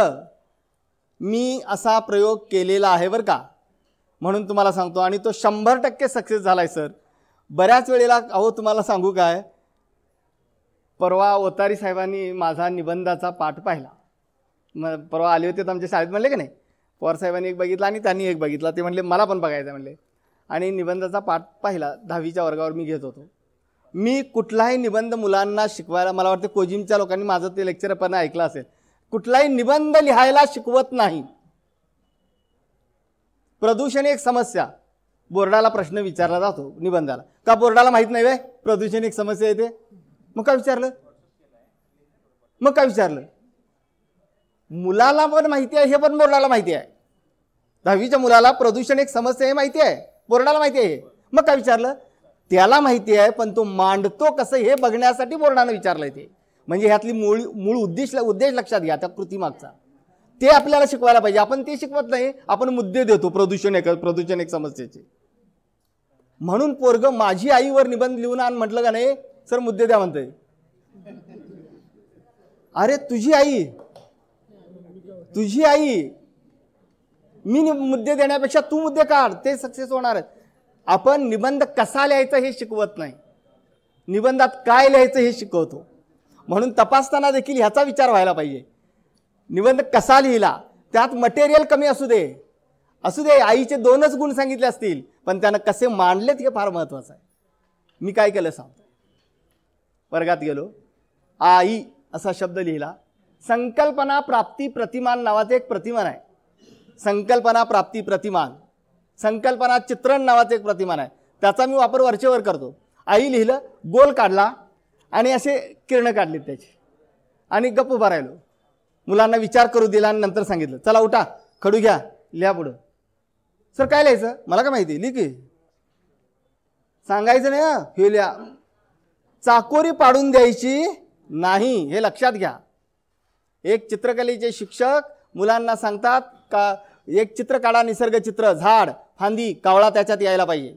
मी असा प्रयोग केलेला आहे बरं का, म्हणून तुम्हाला सांगतो. आणि तो 100% सक्सेस झालाय सर. बऱ्याच वेळेला अहो तुम्हाला सांगू काय, परवा ओतारी साहेबांनी माझा निबंधाचा पाठ पाहिला. मग परवा आले होते तर आमच्या शाळेत म्हणले की नाही, पवार साहेबांनी एक बघितला आणि त्यांनी एक बघितला. ते म्हणले मला पण बघायचं म्हणले. आणि निबंधाचा पाठ पाहिला. 10वीच्या वर्गावर मी घेत होतो. मी कुठलाही निबंध मुलांना शिकवायला, मला वाटतं कोजिमच्या लोकांनी माझं ते लेक्चर पण ऐकलं असेल, कुठलाही निबंध लिहायला शिकवत नाही. प्रदूषण एक समस्या, बोर्डाला प्रश्न विचारला जातो निबंधाला. का बोर्डाला माहीत नाही वे प्रदूषण एक समस्या येते? मग काय विचारलं? मुलाला पण माहिती आहे हे, पण बोर्डाला माहिती आहे. 10वीच्या मुलाला प्रदूषण एक समस्या हे माहिती आहे, बोर्डाला माहिती आहे. मग काय विचारलं? त्याला माहिती आहे, पण तो मांडतो कसं हे बघण्यासाठी बोर्डानं विचारलंय ते. म्हणजे ह्यातली मूळ उद्देश लक्षात घ्या त्या कृतीमागचा. ते आपल्याला शिकवायला पाहिजे. आपण ते शिकवत नाही, आपण मुद्दे देतो प्रदूषण एक समस्येचे. म्हणून पोरग माझी आईवर निबंध लिहून आण म्हटलं का नाही, सर मुद्दे द्या म्हणतंय. अरे तुझी आई, मी मुद्दे देण्यापेक्षा तू मुद्दे काढ, ते सक्सेस होणार आहेत. आपण निबंध कसा लिहायचा हे शिकवत नाही, निबंधात काय लिहायचं हे शिकवतो. म्हणून तपासताना देखील ह्याचा विचार व्हायला पाहिजे. निबंध कसा लिहिला, त्यात मटेरियल कमी असू दे, आईचे 2च गुण सांगितले असतील, पण त्यानं कसे मांडलेत हे फार महत्त्वाचं आहे. मी काय केलं सांगतो. वर्गात गेलो, आई असा शब्द लिहिला. संकल्पना प्राप्ती प्रतिमान नावाचं एक प्रतिमान आहे. संकल्पना प्राप्ती प्रतिमान, संकल्पना चित्रण नावाचं एक प्रतिमान आहे. त्याचा मी वापर वरचेवर करतो. आई लिहिलं, गोल काढला आणि असे किरण काढलीत त्याची, आणि गप्प उभा राहिलो. मुलांना विचार करू दिला आणि नंतर सांगितलं, चला उठा, खडू घ्या, लिहा पुढं. सर काय लिहायचं? मला काय माहिती, लिह की. सांगायचं नाही हा, हे लिहा. चाकोरी पाडून द्यायची नाही, हे लक्षात घ्या. एक चित्रकलेचे शिक्षक मुलांना सांगतात का एक चित्र काढा, निसर्ग चित्र, झाड, फांदी, कावळा त्याच्यात यायला पाहिजे.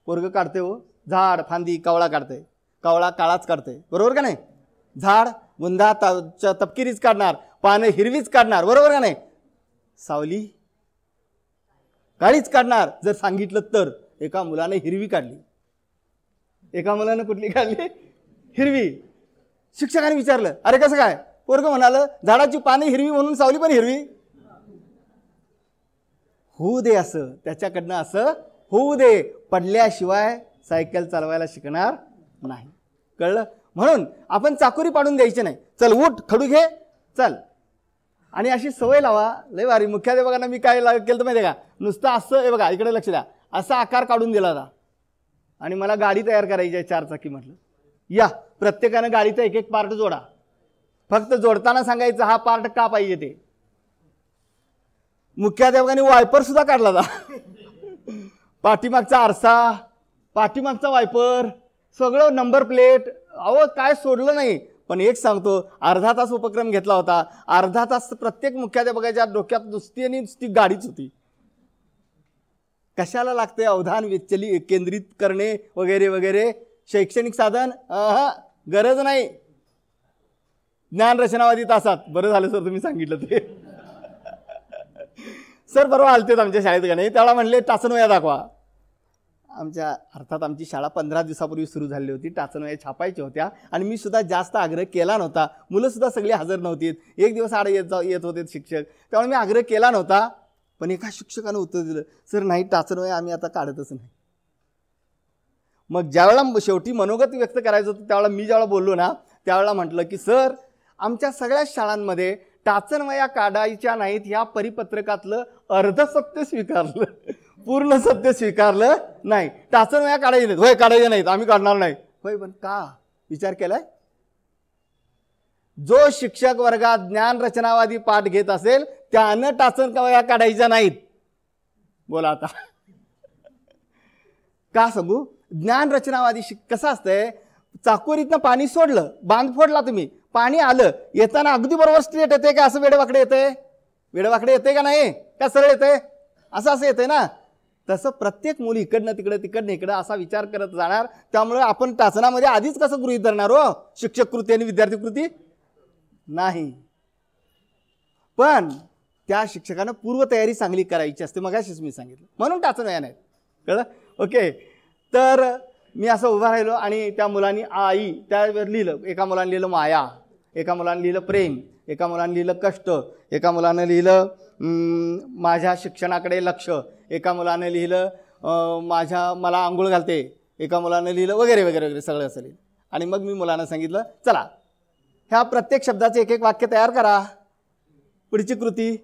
पोरग काढते हो, झाड, फांदी, कावळा काढते. कावळा काळाच काढते, बरोबर का नाही? झाड बुंदा तपकिरीच काढणार, पानं हिरवीच काढणार, बरोबर का नाही? सावली काळीच काढणार जर सांगितलं तर. एका मुलाने हिरवी काढली, एका मुलानं कुठली काढली? हिरवी. शिक्षकाने विचारलं, अरे कसं काय? पोरग म्हणालं, झाडाची पाने हिरवी म्हणून सावली पण हिरवी. होऊ दे असं, त्याच्याकडनं असं होऊ दे, पडल्याशिवाय सायकल चालवायला शिकणार नाही. कळलं? म्हणून आपण चाकोरी पाडून द्यायची नाही. चल उठ, खडू घे, चल. आणि अशी सवय लावा, लय भारी. मुख्याध्यापकांना मी काय केलं तर माहिती आहे का, नुसतं असं, हे बघा इकडे लक्ष द्या, असा आकार काढून दिला होता. आणि मला गाडी तयार करायची आहे 4 चाकी. म्हटलं या, प्रत्येकानं गाडीचा एक पार्ट जोडा. फक्त जोडताना सांगायचं हा पार्ट का पाहिजे ते. मुख्याध्यापकांनी वायपर सुद्धा काढला होता. पाठीमागचा आरसा, पाठीमागचा वायपर, सगळं नंबर प्लेट, अहो काय सोडलं नाही. पण एक सांगतो, अर्धा तास उपक्रम घेतला होता. अर्धा तास प्रत्येक मुख्याध्यापकाच्या डोक्यात नुसती आणि नुसती गाडीच होती. कशाला लागते अवधान केंद्रित करणे वगैरे वगैरे? शैक्षणिक साधन गरज नाही. ज्ञान रचनावादी तासात. बरं झालं सर तुम्ही सांगितलं ते. सर बरोबर आलतेच आमच्या शाळेत का नाही, त्यावेळेला म्हणले टाचनवया दाखवा. अर्थात आमची शाळा 15 दिवसापूर्वी सुरू झाली होती. टाचनवया छापायच्या होत्या आणि मी सुद्धा जास्त आग्रह केला नव्हता. मुलं सुद्धा सगळी हजर नव्हती. एक दिवस आड येत होते शिक्षक, त्यामुळे मी आग्रह केला नव्हता. पण एका शिक्षकानं उत्तर दिलं, सर नाही टाचनवया आम्ही आता काढतच नाही. मग ज्यावेळेला शेवटी मनोगत व्यक्त करायचं होतं त्यावेळेला मी ज्यावेळेला बोललो ना, त्यावेळेला म्हटलं की सर आमच्या सगळ्या शाळांमध्ये टाचनवया काढायच्या नाहीत ह्या परिपत्रकातलं अर्ध सत्य स्वीकारलं, पूर्ण सत्य स्वीकारलं नाही. टाचनवया काढायचे नाहीत. होय काढायचे नाहीत, आम्ही काढणार नाही. होय पण का विचार केलाय? जो शिक्षक वर्गात ज्ञान रचनावादी पाठ घेत असेल त्यानं टाचनवया काढायच्या नाहीत. बोला आता का सांगू? ज्ञान रचनावादी कसं असतंय, चाकोरीतनं पाणी सोडलं, बांध फोडला तुम्ही, पाणी आलं, येताना अगदी बरोबर स्ट्रेट येते का असं वेडेवाकडे येते? वेडेवाकडे येते का नाही? का सरळ येते? असं येते ना. तसं प्रत्येक मुली इकडनं तिकडं इकडं असा विचार करत जाणार. त्यामुळे आपण टाचनामध्ये आधीच कसं गृहीत धरणार हो, शिक्षक कृती आणि विद्यार्थी कृती नाही. पण त्या शिक्षकानं पूर्वतयारी चांगली करायची असते. मगाशीच मी सांगितलं, म्हणून टाचनवया नाही. कळलं? ओके. तर मी असं उभा राहिलो आणि त्या मुलांनी आई त्यावर लिहिलं. एका मुलाने लिहिलं माया, एका मुलाने लिहिलं प्रेम, एका मुलाने लिहिलं कष्ट, एका मुलानं लिहिलं माझ्या शिक्षणाकडे लक्ष, एका मुलानं लिहिलं मला आंघोळ घालते, एका मुलानं लिहिलं वगैरे वगैरे वगैरे सगळं असं लिहिलं. आणि मग मी मुलांना सांगितलं चला ह्या प्रत्येक शब्दाचे एक एक वाक्य तयार करा, पुढची कृती.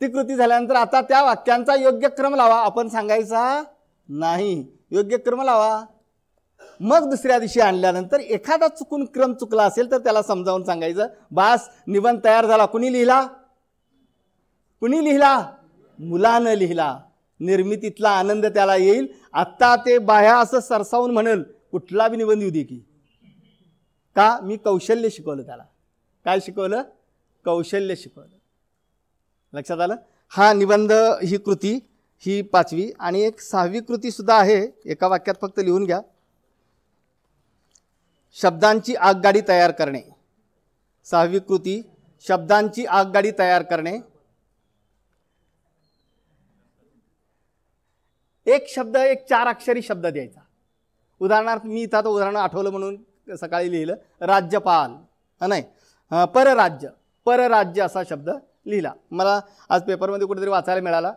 ती कृती झाल्यानंतर आता त्या वाक्यांचा योग्य क्रम लावा. आपण सांगायचा नाही, योग्य क्रम लावा. मग दुसऱ्या दिवशी आणल्यानंतर एखादा चुकून क्रम चुकला असेल तर त्याला समजावून सांगायचं. बास, निबंध तयार झाला. कुणी लिहिला? मुलानं लिहिला. निर्मितीतला आनंद त्याला येईल. आत्ता ते बाह्या असं सरसावून म्हणेल कुठला बी निबंध येऊ दे की. का? मी कौशल्य शिकवलं त्याला. काय शिकवलं? कौशल्य शिकवलं. लक्षात आलं? हा निबंध, ही कृती, ही 5वी. आणि एक 6वी कृती सुद्धा आहे, एका वाक्यात फक्त लिहून घ्या. शब्दांची आगगाडी तयार करणे. 6वी कृती, शब्दांची आगगाडी तयार करणे. एक शब्द, एक 4 अक्षरी शब्द द्यायचा. उदाहरणार्थ मी इथं उदाहरण आठवलं म्हणून सकाळी लिहिलं राज्यपाल, नाही परराज्य. परराज्य असा शब्द लिहिला. मला आज पेपरमध्ये कुठेतरी वाचायला मिळाला.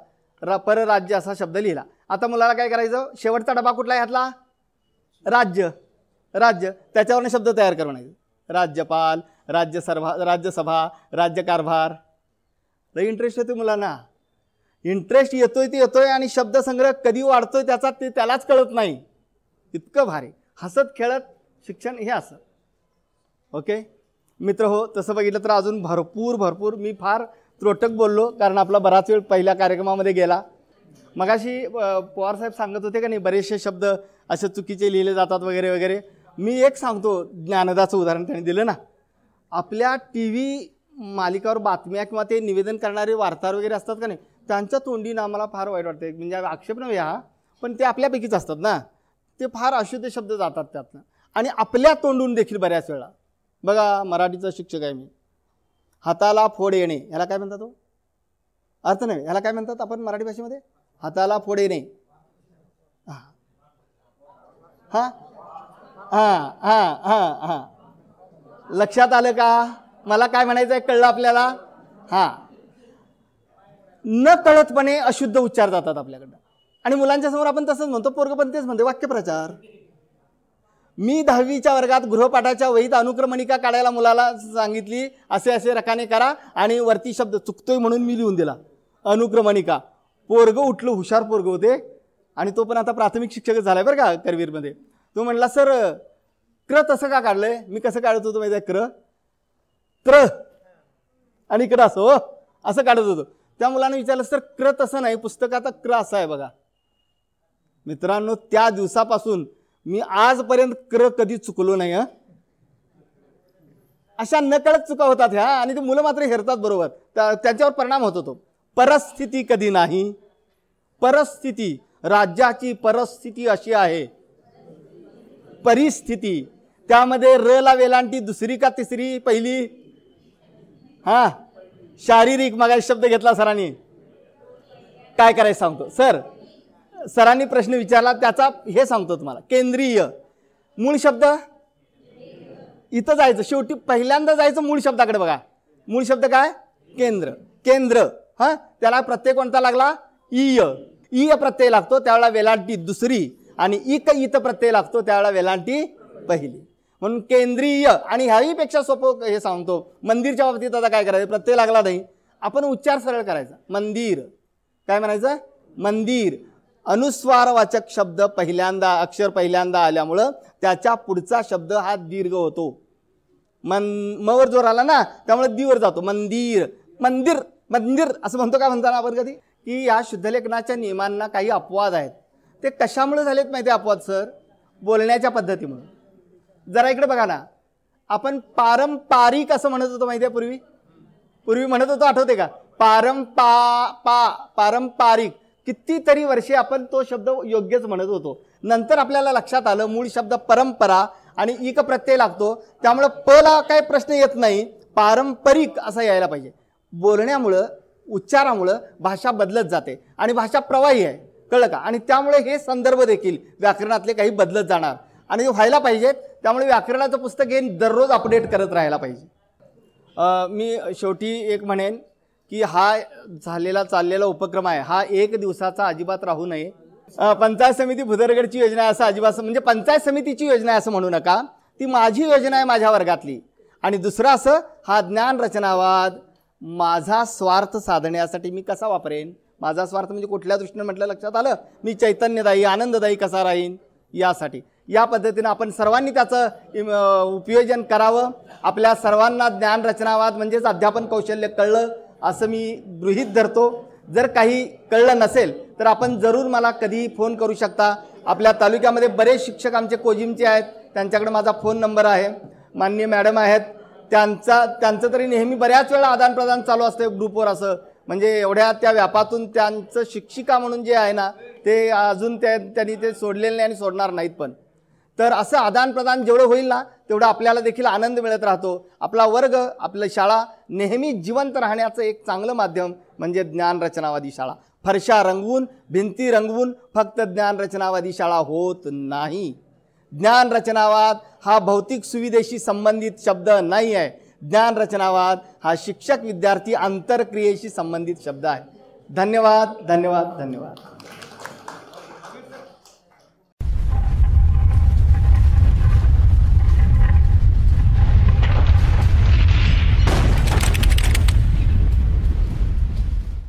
परराज्य असा शब्द लिहिला. आता मुलाला काय करायचं? शेवटचा डबा कुठला ह्यातला? राज्य. त्याच्यावरनं शब्द तयार करून राज्यपाल, राज्यसभा, राज्यकारभार. लई इंटरेस्ट येतोय मुलांना. इंटरेस्ट येतोय ते येतोय आणि शब्दसंग्रह कधी वाढतोय त्यालाच कळत नाही. इतकं भारी. हसत खेळत शिक्षण हे असं. ओके मित्र हो, तसं बघितलं तर अजून भरपूर मी फार त्रोटक बोललो कारण आपला बराच वेळ पहिल्या कार्यक्रमामध्ये गेला. मगाशी पवारसाहेब सांगत होते का नाही, बरेचसे शब्द असे चुकीचे लिहिले जातात वगैरे वगैरे. मी एक सांगतो, ज्ञानदाचं उदाहरण त्यांनी दिलं ना. आपल्या TV मालिकावर बातम्या किंवा ते निवेदन करणारे वार्ताहर वगैरे असतात का नाही, त्यांच्या तोंडी ना मला फार वाईट वाटते. म्हणजे आक्षेप नव्हे हा, पण ते आपल्यापैकीच असतात ना. ते फार अशुद्ध शब्द जातात त्यातनं आणि आपल्या तोंडून देखील बऱ्याच वेळा. बघा, मराठीचा शिक्षक आहे मी. हाताला फोड येणे ह्याला काय म्हणतात? तो अर्थ नाही, ह्याला काय म्हणतात आपण मराठी भाषेमध्ये? हाताला फोड येणे. लक्षात आलं का? मला काय म्हणायचं आहे, कळलं आपल्याला? न कळतपणे अशुद्ध उच्चार जातात आपल्याकडं आणि मुलांच्या समोर आपण तसंच म्हणतो. पोरगं पण तेच म्हणते, वाक्यप्रचार. मी 10वीच्या वर्गात गृहपाठाच्या वहीत अनुक्रमणिका काढायला मुलाला सांगितली, असे रकाने करा आणि वरती शब्द चुकतोय म्हणून मी लिहून दिला अनुक्रमणिका. पोरगं उठलं, हुशार पोरगं होते आणि तो पण आता प्राथमिक शिक्षकच झालाय बरं का करवीरमध्ये. तो म्हणला, सर क्र तसं का काढलंय? मी कसं काढत होतो माहिती आहे? क्र आणि इकडं असं काढत होतो. त्या मुलाने विचारलं, सर क्र तसं नाही, पुस्तकात क्र असं आहे बघा. मित्रांनो, त्या दिवसापासून मी आजपर्यंत क्र कधी चुकलो नाही. अशा नकळत चुका होतात ह्या आणि ते मुलं मात्र हेरतात बरोबर. त्यांच्यावर परिणाम होतो तो. परस्थिती कधी नाही, परिस्थिती, राज्याची परिस्थिती अशी आहे. परिस्थिती, त्यामध्ये र ला वेलांटी दुसरी का तिसरी पहिली? हा, शारीरिक. मग शब्द घेतला सरांनी, काय करायचं सांगतो. सरांनी प्रश्न विचारला त्याचा हे सांगतो तुम्हाला. केंद्रीय, मूळ शब्द इथं जायचं, शेवटी पहिल्यांदा जायचं मूळ शब्दाकडे. बघा मूळ शब्द काय? केंद्र. केंद्र, हा, त्याला प्रत्यय कोणता लागला? ईय. ईय प्रत्यय लागतो त्यावेळेला वेलांटी दुसरी, आणि इक इथं प्रत्यय लागतो त्यावेळेला वेलांटी पहिली. म्हणून केंद्रीय. आणि ह्याही पेक्षा सोपं हे सांगतो, मंदिरच्या बाबतीत आता काय करायचं? प्रत्यय लागला नाही, आपण उच्चार सरळ करायचा. मंदिर. काय म्हणायचं? मंदिर. अनुस्वारवाचक शब्द पहिल्यांदा, अक्षर पहिल्यांदा आल्यामुळं त्याच्या पुढचा शब्द हा दीर्घ होतो. मवर जोर आला ना, त्यामुळे दीवर जातो. मंदिर. मंदिर, मंदिर असं म्हणतो. काय म्हणता ना आपण कधी? की या शुद्धलेखनाच्या नियमांना काही अपवाद आहेत. ते कशामुळे झालेत माहिती आहे अपवाद सर? बोलण्याच्या पद्धतीमुळे. जरा इकडे बघा ना, आपण पारंपरिक असं म्हणत होतो माहिती आहे पूर्वी म्हणत होतो, आठवते का? पारंपरिक. कितीतरी वर्षे आपण तो शब्द योग्यच म्हणत होतो. नंतर आपल्याला लक्षात आलं मूळ शब्द परंपरा आणि इक प्रत्यय लागतो, त्यामुळे प ला काही प्रश्न येत नाही, पारंपरिक असं यायला पाहिजे. बोलण्यामुळं, उच्चारामुळं भाषा बदलत जाते आणि भाषा प्रवाही आहे, कळलं का? आणि त्यामुळे हे संदर्भ देखील व्याकरणातले काही बदलत जाणार आणि व्हायला पाहिजेत. त्यामुळे व्याकरणाचं पुस्तक हे दररोज अपडेट करत राहायला पाहिजे. मी शेवटी एक म्हणेन की हा चाललेला उपक्रम आहे, हा एक दिवसाचा अजिबात राहू नये. पंचायत समिती भुदरगडची योजना आहे असं अजिबात, म्हणजे पंचायत समितीची योजना आहे असं म्हणू नका. ती माझी योजना आहे, माझ्या वर्गातली. आणि दुसरं असं, हा ज्ञान रचनावाद माझा स्वार्थ साधण्यासाठी मी कसा वापरेन? माझा स्वार्थ म्हणजे कुठल्या दृष्टीने म्हटलं लक्षात आलं? मी चैतन्यदायी, आनंददायी कसा राहीन यासाठी. या पद्धतीनं आपण सर्वांनी त्याचं उपयोजन करावं. आपल्या सर्वांना ज्ञान रचनावाद म्हणजेच अध्यापन कौशल्य कळलं असं मी गृहीत धरतो. जर काही कळलं नसेल तर आपण जरूर मला कधी फोन करू शकता. आपल्या तालुक्यामध्ये बरेच शिक्षक आमचे कोजिमचे आहेत, त्यांच्याकडे माझा फोन नंबर आहे. माननीय मॅडम आहेत, त्यांचं तरी नेहमी बऱ्याच वेळा आदानप्रदान चालू असतं ग्रुपवर. असं म्हणजे एवढ्या त्या व्यापातून त्यांचं शिक्षिका म्हणून जे आहे ना, ते अजून त्यांनी ते सोडलेलं नाही आणि सोडणार नाहीत. पण तर असं आदानप्रदान जेवढं होईल ना, तेवढं आपल्याला देखील आनंद मिळत राहतो. आपला वर्ग, आपली शाळा नेहमी जिवंत राहण्याचं एक चांगलं माध्यम म्हणजे ज्ञान रचनावादी शाळा. फरशा रंगवून, भिंती रंगवून फक्त ज्ञान रचनावादी शाळा होत नाही. ज्ञान रचनावाद हा भौतिक सुविधेशी संबंधित शब्द नाही आहे. ज्ञान रचनावाद हा शिक्षक विद्यार्थी आंतरक्रियेशी संबंधित शब्द आहे. धन्यवाद, धन्यवाद, धन्यवाद.